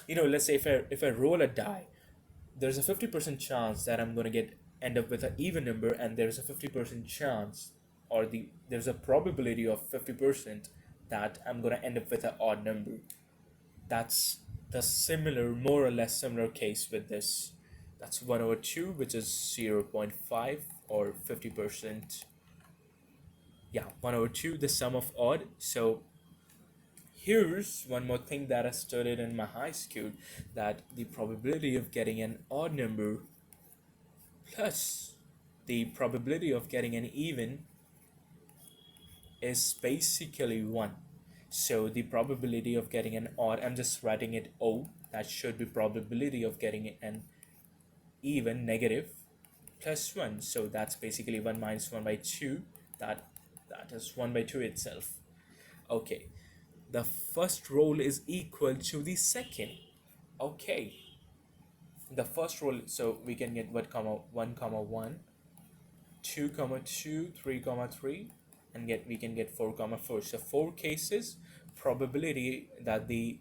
[SPEAKER 1] Let's say if I roll a die, there's a 50% chance that I'm going to get end up with an even number, and there's a 50% chance, or there's a probability of 50% that I'm going to end up with an odd number. That's the more or less similar case with this. That's 1 over 2, which is 0.5 or 50%. Yeah, 1 over 2, the sum of odd. So here's one more thing that I studied in my high school, that the probability of getting an odd number plus the probability of getting an even is basically 1. So the probability of getting an odd, I'm just writing it O, that should be probability of getting an even negative plus 1. So that's basically 1 minus 1 by 2. That is 1 by 2 itself. Okay, the first roll is equal to the second. Okay, the first roll, so we can get what comma 1 comma 1, 2 comma 2, 3 comma 3, and we can get 4 comma 4. So 4 cases, probability that the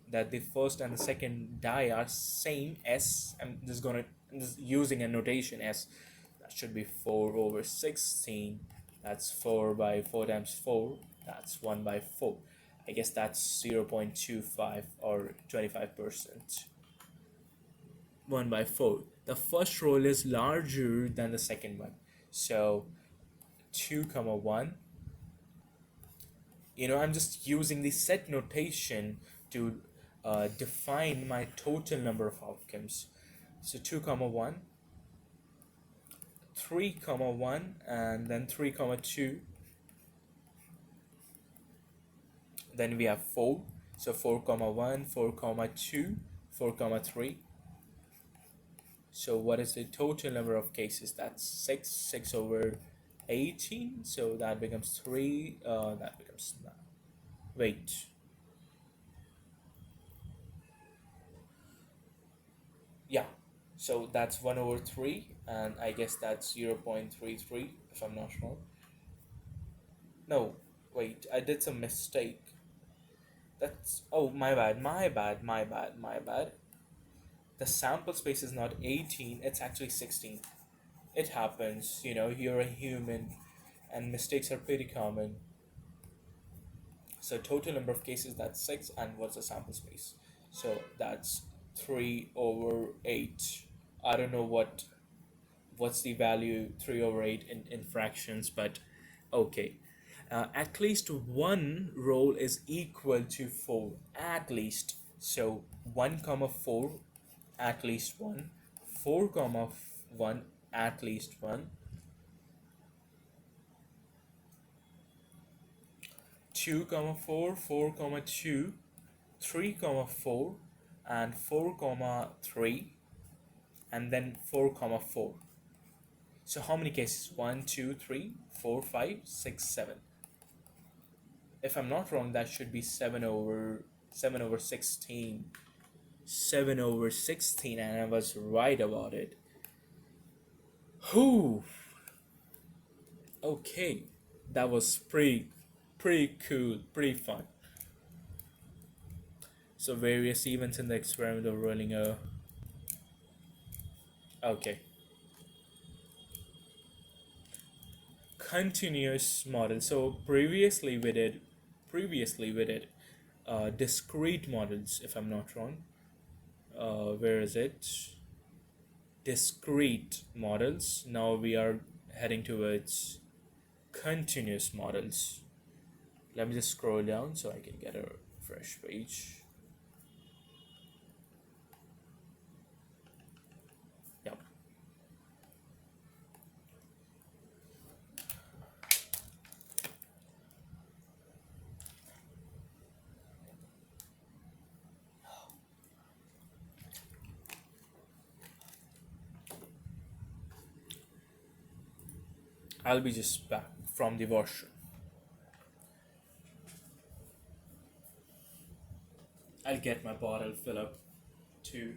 [SPEAKER 1] first and the second die are same. S, I'm just using a notation S. That should be 4 over 16. That's 4 by 4 times 4. That's 1 by 4. I guess that's 0.25 or 25%. 1 by 4. The first roll is larger than the second one. So 2 comma 1. I'm just using the set notation to define my total number of outcomes. So 2 comma 1, 3 comma 1, and then 3 comma 2. Then we have 4. So 4 comma 1, 4 comma 2, 4 comma 3. So what is the total number of cases? That's 6. 6 over 18. So that becomes 3. That becomes 9. Wait. Yeah. So that's 1 over 3. And I guess that's 0.33 if I'm not wrong. No. Wait. I did some mistake. Oh, my bad. The sample space is not 18. It's actually 16. It happens. You're a human, and mistakes are pretty common. So total number of cases, that's 6, and what's the sample space? So that's 3 over 8. I don't know what's the value 3 over 8 in fractions, but okay. At least one roll is equal to 4, at least. So 1 comma 4, at least 1. 4 comma 1, at least 1. 2 comma 4, 4 comma 2, 3 comma 4, and 4 comma 3 and then 4 comma 4. So how many cases? 1, 2, 3, 4, 5, 6, 7. If I'm not wrong, that should be 7 over 16. 7 over 16, and I was right about it. Whew. Okay. That was pretty cool, pretty fun. So various events in the experiment of rolling a. Okay. Continuous model. So previously we did discrete models, if I'm not wrong. Where is it? Discrete models. Now we are heading towards continuous models. Let me just scroll down so I can get a fresh page. Yep. I'll be just back from the washroom. I'll get my bottle fill up too.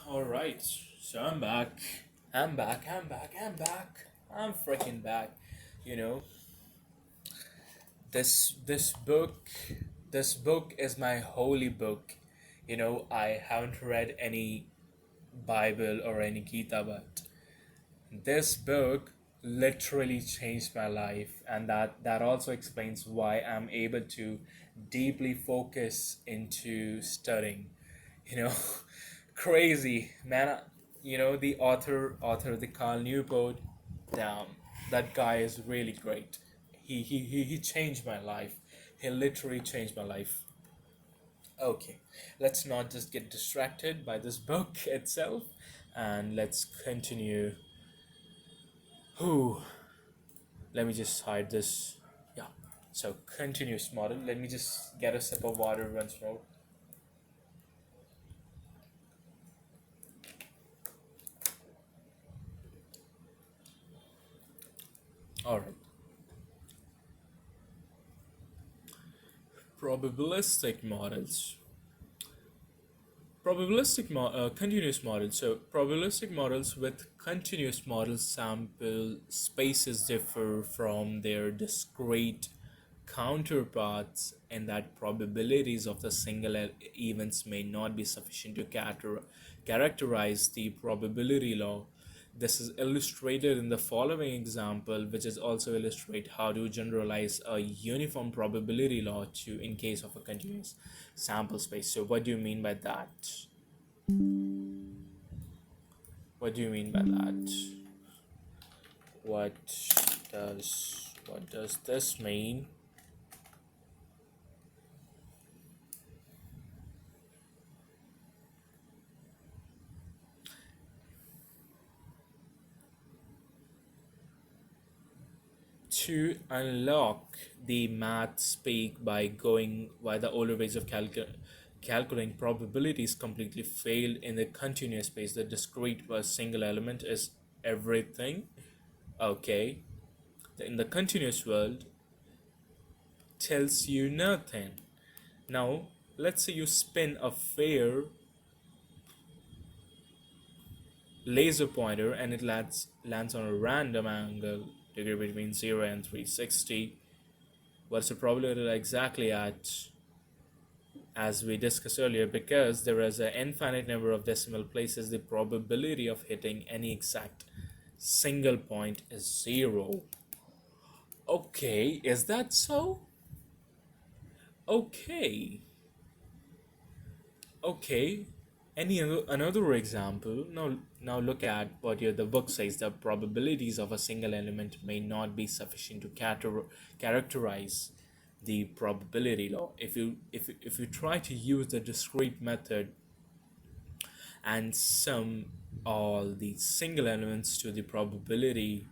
[SPEAKER 1] All right, so I'm back. I'm back. I'm back. I'm back. I'm freaking back. You know, this book is my holy book. I haven't read any Bible or any Gita, but this book literally changed my life, and that also explains why I'm able to deeply focus into studying. you know Crazy man. The author the Carl Newport. Damn, that guy is really great. He changed my life. He literally changed my life. Okay, let's not just get distracted by this book itself, and let's continue. Whew. Let me just hide this. Yeah. So continuous model. Let me just get a sip of water once more. All right. Probabilistic models. Continuous models. So probabilistic models with continuous model sample spaces differ from their discrete counterparts in that probabilities of the single events may not be sufficient to characterize the probability law. This is illustrated in the following example, which is also illustrate how to generalize a uniform probability law to in case of a continuous sample space. So what do you mean by that? What do you mean by that? What does this mean? To unlock the math speak by going by the older ways of calculating probabilities completely failed in the continuous space. The discrete was single element is everything. Okay. In the continuous world tells you nothing. Now, let's say you spin a fair laser pointer and it lands on a random angle degree between 0 and 360. What's the probability exactly at, as we discussed earlier? Because there is an infinite number of decimal places, the probability of hitting any exact single point is 0. Okay, is that so? Okay. Okay. Another example? Now look at what the book says. The probabilities of a single element may not be sufficient to characterize the probability law. If you try to use the discrete method and sum all the single elements to the probability,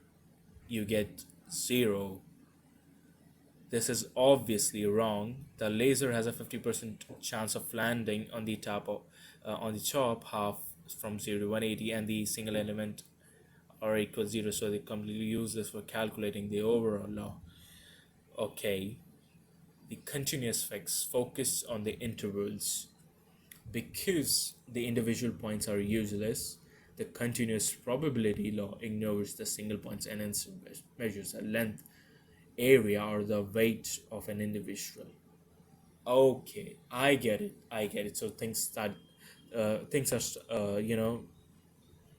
[SPEAKER 1] you get 0. This is obviously wrong. The laser has a 50% chance of landing on the top half from 0 to 180, and the single element are equal 0, so they completely use this for calculating the overall law. Okay, the continuous focus on the intervals. Because the individual points are useless, the continuous probability law ignores the single points and instead measures the length, area, or the weight of an individual. Okay, I get it. So things are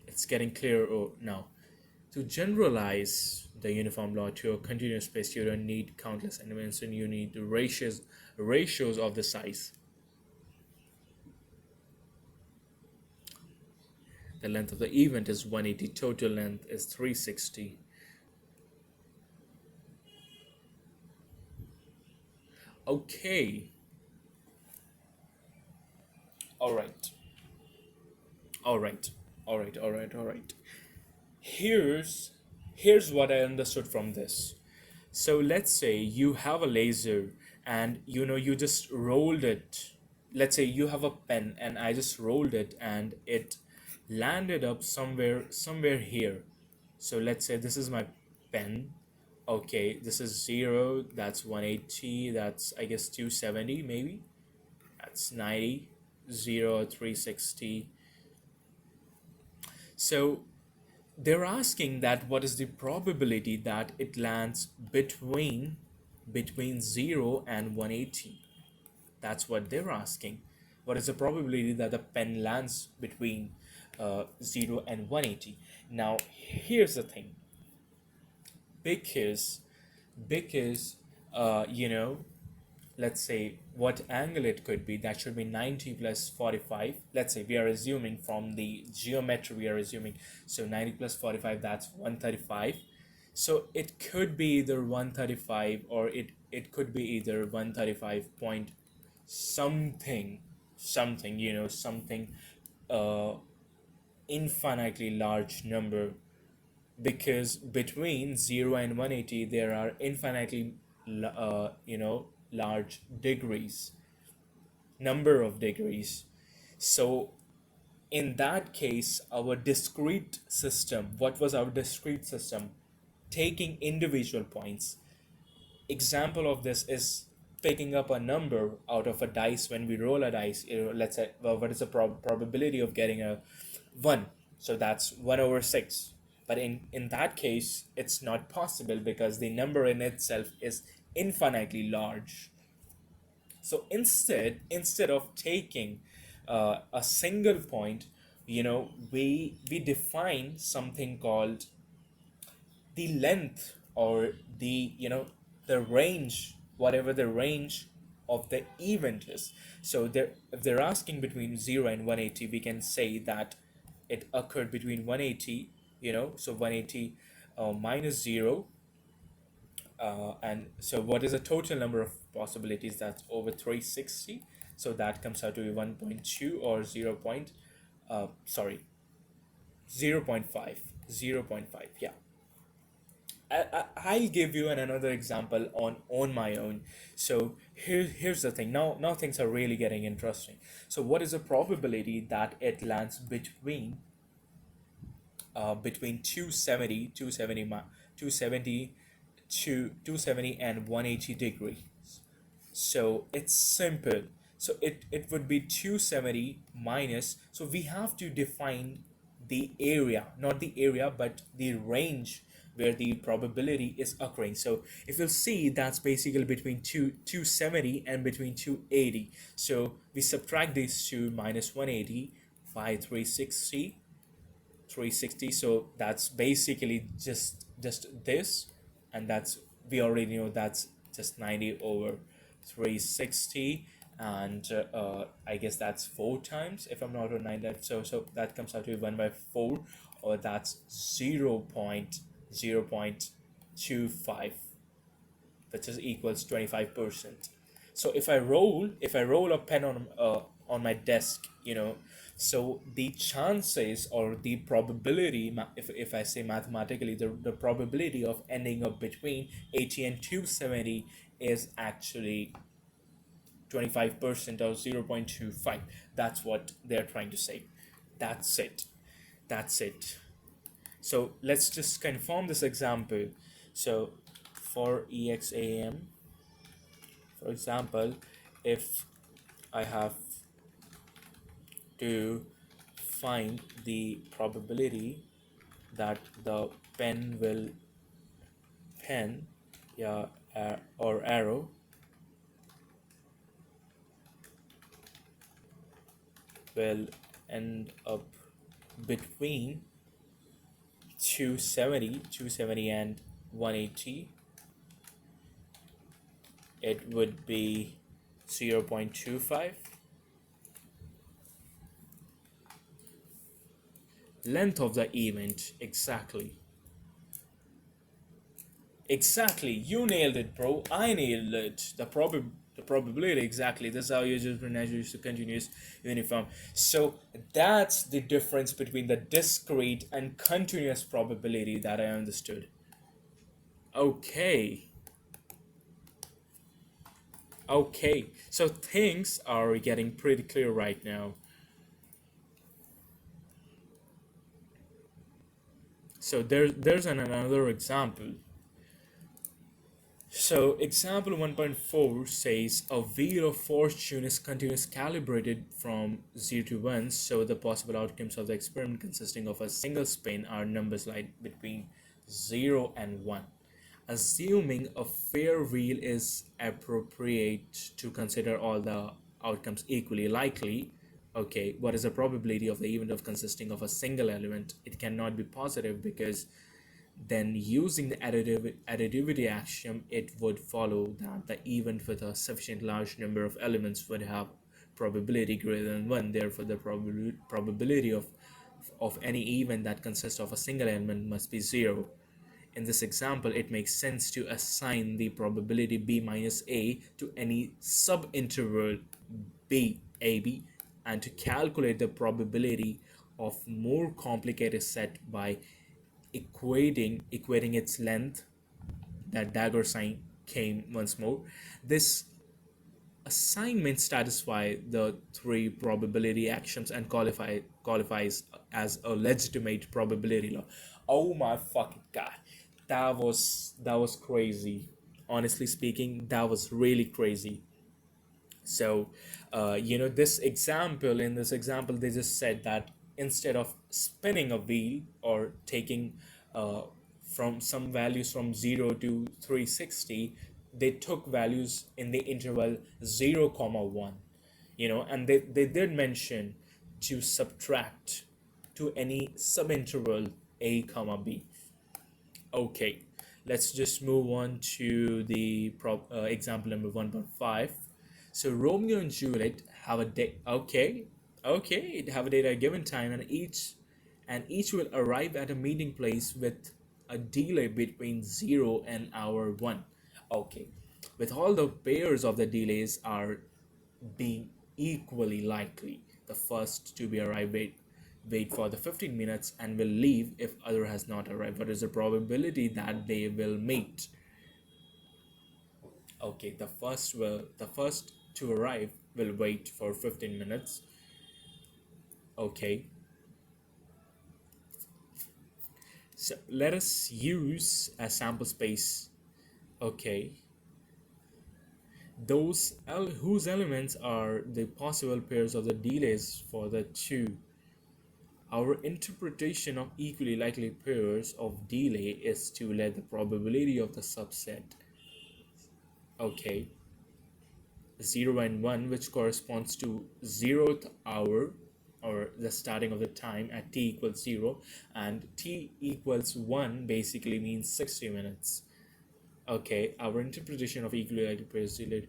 [SPEAKER 1] it's getting clear now. To generalize the uniform law to a continuous space, you don't need countless elements, and you need the ratios of the size. The length of the event is 180. Total length is 360. Okay. All right. All right. All right. Here's here's what I understood from this. So let's say you have a laser and you just rolled it. Let's say you have a pen and I just rolled it and it landed up somewhere here. So let's say this is my pen. Okay, this is 0, that's 180, that's I guess 270 maybe. That's 90, 0, 360. So they're asking that what is the probability that it lands between 0 and 180. That's what they're asking. What is the probability that the pen lands between 0 and 180? Now here's the thing. Because let's say what angle it could be, that should be 90 plus 45. Let's say we are assuming from the geometry, we are assuming, so 90 plus 45, that's 135. So it could be either 135 or it could be either 135 point something, something uh infinitely large number, because between 0 and 180 there are infinitely large degrees, number of degrees. So in that case, our discrete system, what was our discrete system? Taking individual points. Example of this is picking up a number out of a dice. When we roll a dice, let's say, well, what is the probability of getting a 1? So that's 1 over 6. But in that case, it's not possible because the number in itself is infinitely large. So instead of taking a single point, we define something called the length, or the range, whatever the range of the event is. So if they're asking between 0 and 180, we can say that it occurred between 180, so 180 minus 0. And so what is the total number of possibilities? That's over 360. So that comes out to be 1.2, or 0 0.5. 0.5, yeah. I'll give you another example on my own. So here's the thing. Now things are really getting interesting. So what is the probability that it lands between 270 to 270 and 180 degrees? So it's simple. So it would be 270 minus. So we have to define the area, not the area, but the range where the probability is occurring. So if you'll see, that's basically between 270 and between 280. So we subtract these two, minus 180 by 360. So that's basically just this, and that's, we already know, that's just 90 over 360. And I guess that's 4 times, if I'm not wrong, 9. That so that comes out to 1 by 4, or that's 0.25, which is equals 25%. So if I roll a pen on my desk, so the chances, or the probability, if I say mathematically, the probability of ending up between 80 and 270 is actually 25%, or 0.25. That's what they're trying to say. That's it. So let's just confirm this example. So for EXAM, for example, if I have to find the probability that the pen, yeah, or arrow will end up between 270 and 180, it would be 0.25. Length of the event, exactly, you nailed it, bro. I nailed it. The probability, exactly. That's how you just pronounce the continuous uniform. So that's the difference between the discrete and continuous probability that I understood. Okay. So things are getting pretty clear right now. So there's another example. So example 1.4 says a wheel of fortune is continuously calibrated from 0 to 1, so the possible outcomes of the experiment consisting of a single spin are numbers like between 0 and 1. Assuming a fair wheel is appropriate to consider all the outcomes equally likely, okay, what is the probability of the event of consisting of a single element? It cannot be positive, because then using the additivity axiom, it would follow that the event with a sufficient large number of elements would have probability greater than 1. Therefore, the probability of any event that consists of a single element must be 0. In this example, it makes sense to assign the probability b minus a to any subinterval b, ab, and to calculate the probability of more complicated set by equating its length. That dagger sign came once more. This assignment satisfies the 3 probability actions and qualifies as a legitimate probability law. Oh my fucking god, that was crazy. Honestly speaking, that was really crazy. So, in this example, they just said that instead of spinning a wheel, or taking uh, from some values from 0 to 360, they took values in the interval 0 comma 1, and they did mention to subtract to any subinterval a comma b. Okay, let's just move on to the example number 1.5. So Romeo and Juliet have a date. Okay, they have a date at a given time, and each will arrive at a meeting place with a delay between 0 and hour 1. Okay, with all the pairs of the delays are being equally likely. The first to be arrived wait for the 15 minutes and will leave if other has not arrived. What is the probability that they will meet? Okay, the first to arrive will wait for 15 minutes. Okay, so let us use a sample space. Okay, whose elements are the possible pairs of the delays for the two. Our interpretation of equally likely pairs of delay is to let the probability of the subset, okay, 0 and 1, which corresponds to 0th hour or the starting of the time at t equals 0, and t equals 1 basically means 60 minutes. Okay, our interpretation of equally likely pairs delay,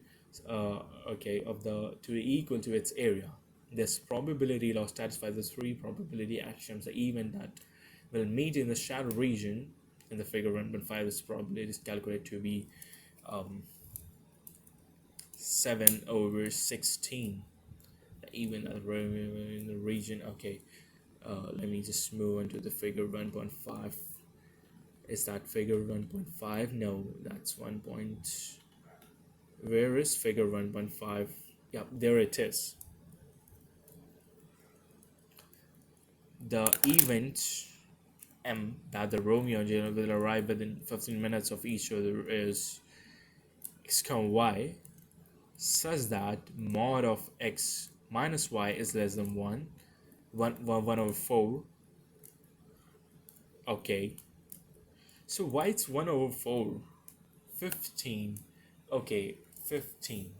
[SPEAKER 1] okay, of the to be equal to its area. This probability law satisfies the three probability axioms. The event that will meet in the shadow region in the figure 1.5, this probability is calculated to be 7 over 16. The event that will in the region. Okay, let me just move on to the figure 1.5. Is that figure 1.5? No, that's 1. Where is figure 1.5? Yeah, there it is. The event M that the Romeo and Juliet will arrive within 15 minutes of each other is x, y, such that mod of x minus y is less than 1 over 4. Okay, so why it's 1 over 4? 15. Okay, 15.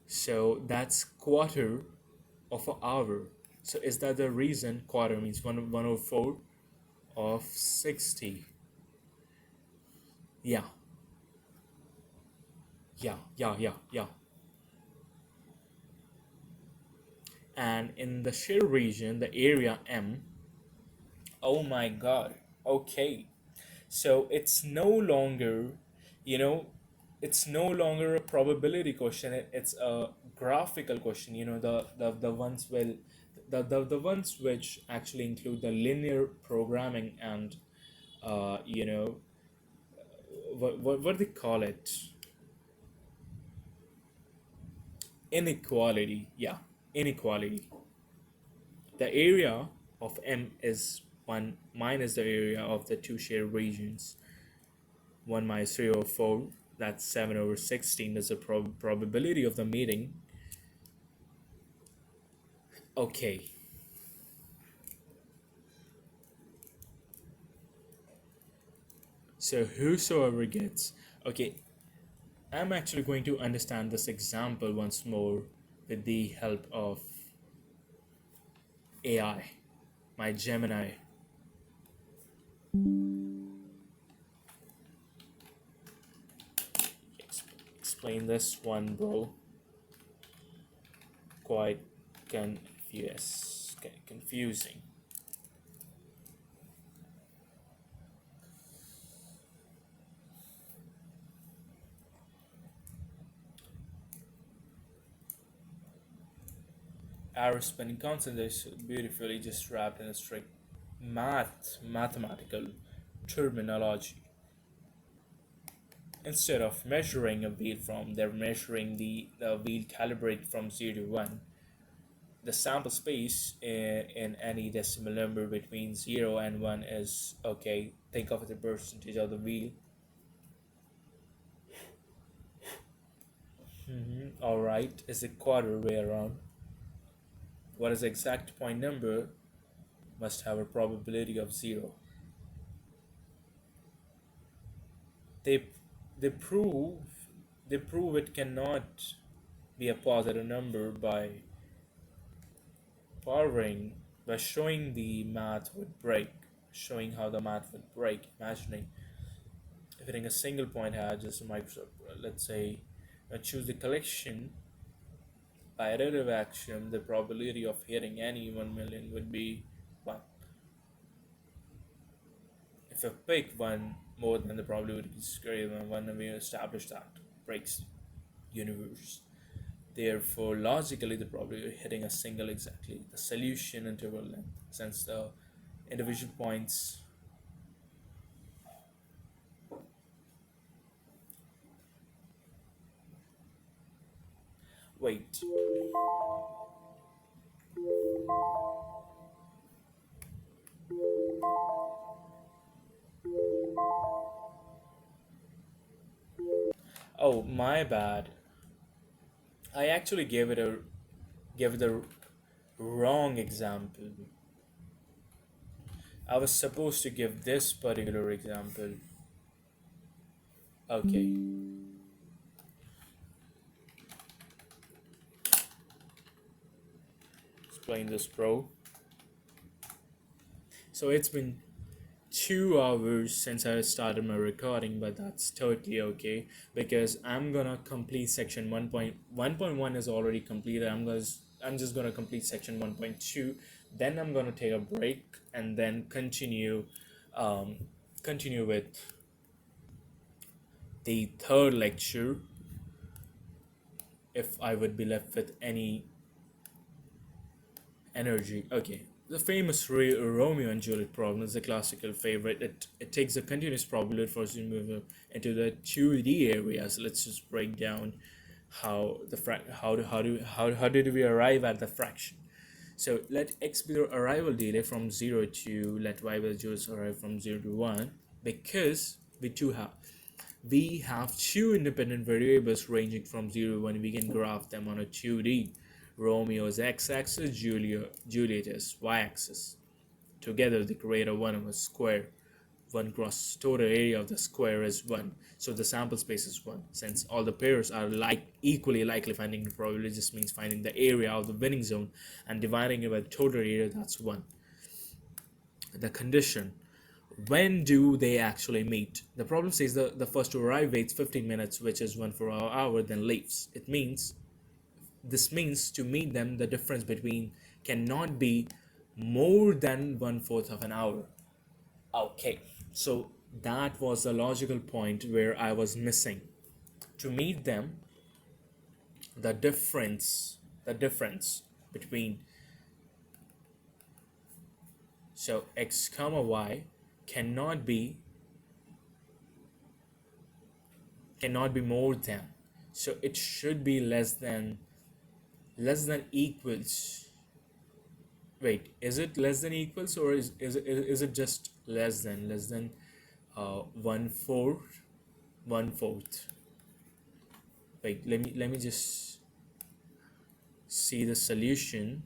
[SPEAKER 1] So that's quarter of an hour. So is that the reason quarter means 1 over 4 of 60? Yeah. And in the shear region, the area M, oh my god. Okay. So it's no longer, you know, it's no longer a probability question. It's a graphical question. The ones will the ones which actually include the linear programming and what do they call it? Inequality. Yeah, inequality. The area of M is 1 minus the area of the two shared regions. 1 minus 3 over 4, that's 7 over 16. Is the probability of the meeting. Okay. So whosoever gets. Okay, I'm actually going to understand this example once more with the help of AI, my Gemini. Explain this one, bro. Quite confusing. Our spinning constant is beautifully just wrapped in a strict mathematical terminology. Instead of measuring a wheel they're measuring the wheel calibrated from 0 to 1. The sample space in any decimal number between 0 and 1 is, okay, think of the percentage of the wheel. All right, is a quarter way around. What is the exact point number must have a probability of 0. They they prove they prove it cannot be a positive number by powering, by showing the math would break, showing how the math would break, imagining if hitting a single point had just a Microsoft, let's say, choose the collection by additive axiom, the probability of hitting any 1 million would be 1. If I pick one more than the probability is greater than 1, then we establish that breaks universe. Therefore, logically, the probability of hitting a single exactly the solution interval length, since the individual points. Wait. Oh, my bad. I actually gave it a wrong example. I was supposed to give this particular example. Okay, explain this, bro. So it's been 2 hours since I started my recording, but that's totally okay because I'm gonna complete section 1.1 is already completed. I'm just gonna complete section 1.2. Then I'm gonna take a break and then um, continue with the third lecture if I would be left with any energy. Okay. The famous Romeo and Juliet problem is a classical favorite. It takes a continuous probability for us to move into the 2D areas. Let's just break down how the how did we arrive at the fraction. So let x be the arrival delay from 0 to let y be the juice arrive from 0 to 1 because we have two independent variables ranging from 0 to 1. We can graph them on a 2D. Romeo's x-axis, Juliet's y-axis. Together they create a 1 over square. 1 cross total area of the square is 1. So the sample space is 1. Since all the pairs are equally likely, finding the probability just means finding the area of the winning zone and dividing it by the total area, that's 1. The condition, when do they actually meet? The problem says the first to arrive waits 15 minutes, which is 1 for our hour, then leaves. This means to meet them, the difference between cannot be more than 1/4 of an hour. Okay, so that was the logical point where I was missing. To meet them, the difference between so x comma y cannot be more than. So it should be less than equals. Wait, is it less than equals or is it just less than 1/4? Wait, let me just see the solution.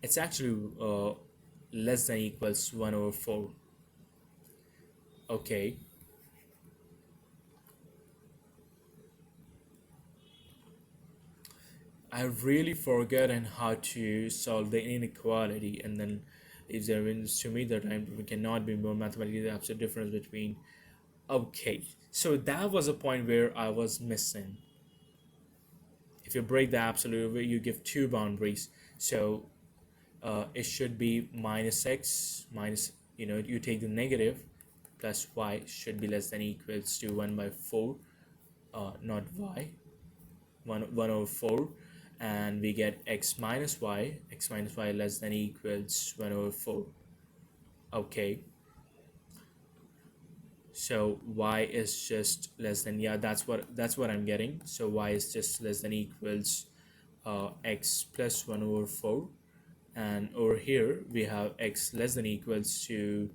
[SPEAKER 1] It's actually less than equals 1/4. Okay, I've really forgotten how to solve the inequality, and then if there is to me that we cannot be more mathematically the absolute difference between. Okay, so that was a point where I was missing. If you break the absolute, you give two boundaries. So it should be minus x minus, you take the negative plus y should be less than equals to 1/4, not y, 1/4, and we get x minus y less than equals 1/4. Okay, so y is just less than, yeah, that's what I'm getting. So y is just less than equals x plus 1/4, and over here we have x less than equals to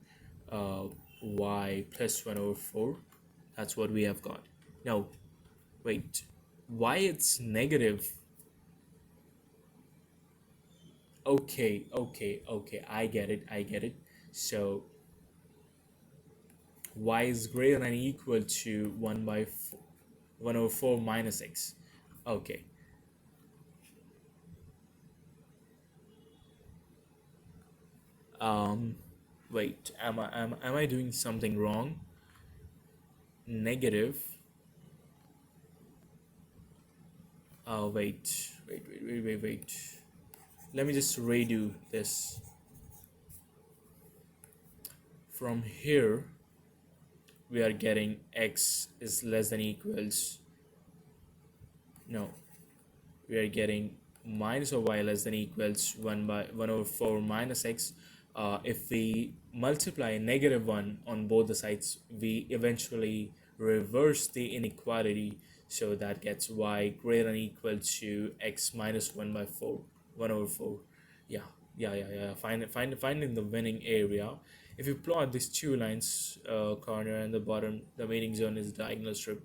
[SPEAKER 1] y plus 1/4. That's what we have got. Now wait, why it's negative? Okay, I get it. So y is greater than equal to 1/4 minus x. Okay, Um, wait, am I doing something wrong? Negative. Wait. Let me just redo this. From here, we are getting x is less than equals. No, we are getting minus of y less than equals 1 by 1 over 4 minus x. If we multiply negative 1 on both the sides, we eventually reverse the inequality, so that gets y greater than equal to x minus 1 by 4, 1 over 4. Yeah. Finding the winning area. If you plot these two lines, corner and the bottom, the meeting zone is diagonal strip.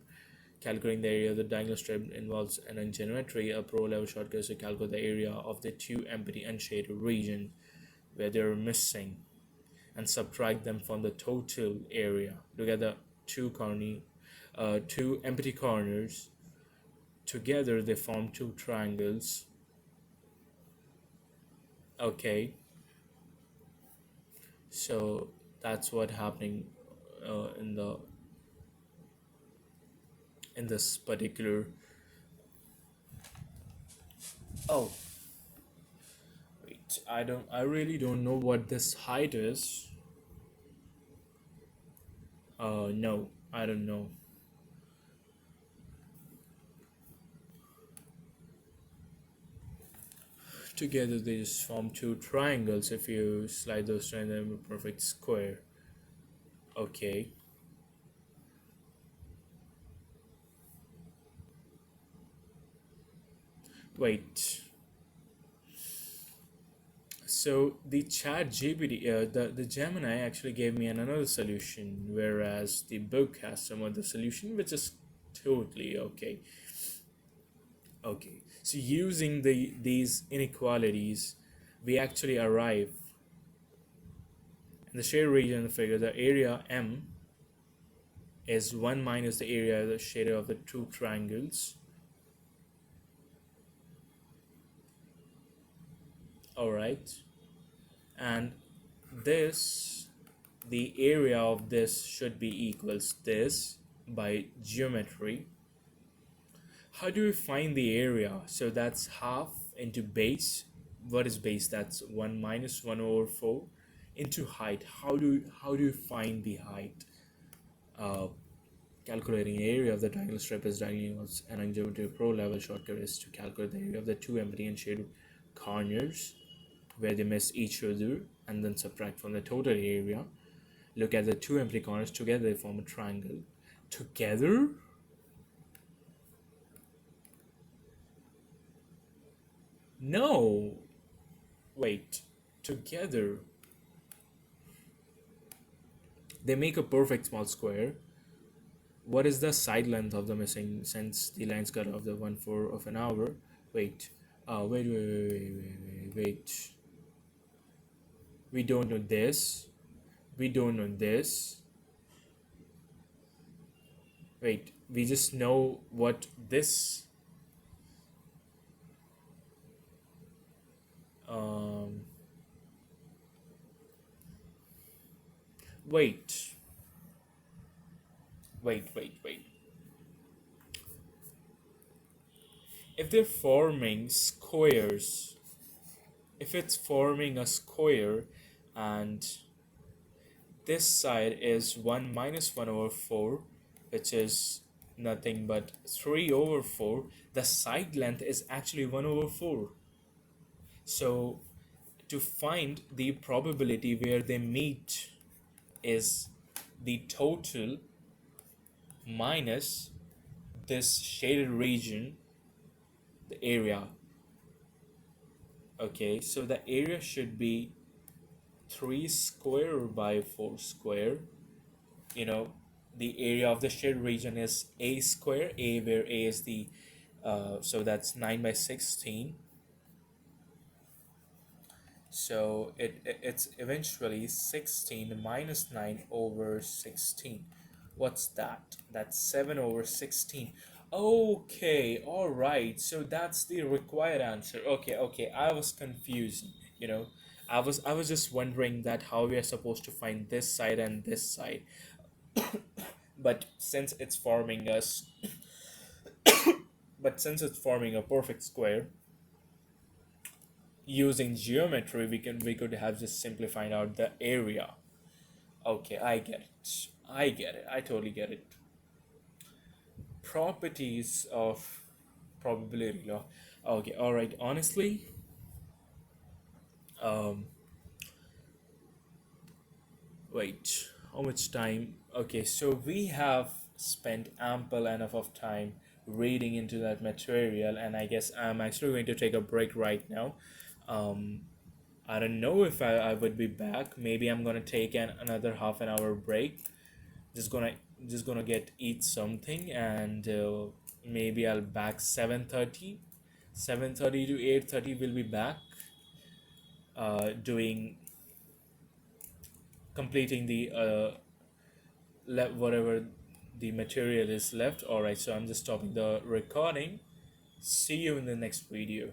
[SPEAKER 1] Calculating the area of the diagonal strip involves an geometry. A pro-level shortcut is to calculate the area of the two empty unshaded region where they're missing and subtract them from the total area. Look at the two empty corners. Together they form two triangles. Okay, so that's what happening in this particular. Oh, wait, I really don't know what this height is. No, I don't know. Together they just form two triangles. If you slide those triangles into a perfect square. Okay. Wait. So the chat GPT, the Gemini actually gave me another solution, whereas the book has some other solution, which is totally okay. Okay. So using these inequalities, we actually arrive in the shaded region of the figure. The area M is 1 minus the area of the shaded of the two triangles. All right. And this, the area of this should be equals this by geometry. How do we find the area? So that's half into base. What is base? That's 1 minus 1 over 4 into height. How do you find the height? Calculating area of the diagonal strip is diagonal and geometry pro level shortcut is to calculate the area of the two empty and shaded corners where they miss each other, and then subtract from the total area. Look at the two empty corners. Together they form a triangle. Together? No. Wait. Together. They make a perfect small square. What is the side length of the missing, since the lines cut off the 1/4 of an hour? Wait. Wait. We don't know this. We don't know this. Wait. We just know what this. Wait. Wait. If they're forming squares, if it's forming a square and this side is 1 minus 1 over 4, which is nothing but 3 over 4, the side length is actually 1 over 4. So to find the probability where they meet is the total minus this shaded region, the area. Okay, so the area should be 3 square by 4 square. The area of the shaded region is a square, a where a is the so that's 9 by 16. So it's eventually 16 minus 9 over 16. What's that? That's 7 over 16. Okay, all right. So that's the required answer. Okay. I was confused. I was just wondering that how we are supposed to find this side and this side. But since it's forming us, but since it's forming a perfect square, using geometry, we could have just simplified out the area. Okay, I get it. I get it. I totally get it. Properties of probability law. Okay, all right. Honestly, um, wait. How much time? Okay, so we have spent ample enough of time reading into that material, and I guess I'm actually going to take a break right now. Um, I don't know if I would be back. Maybe I'm gonna take another half an hour break. Just gonna just gonna get eat something, and maybe I'll back 7:30. 7:30 to 8:30 will be back, doing completing the whatever the material is left. All right, so I'm just stopping the recording. See you in the next video.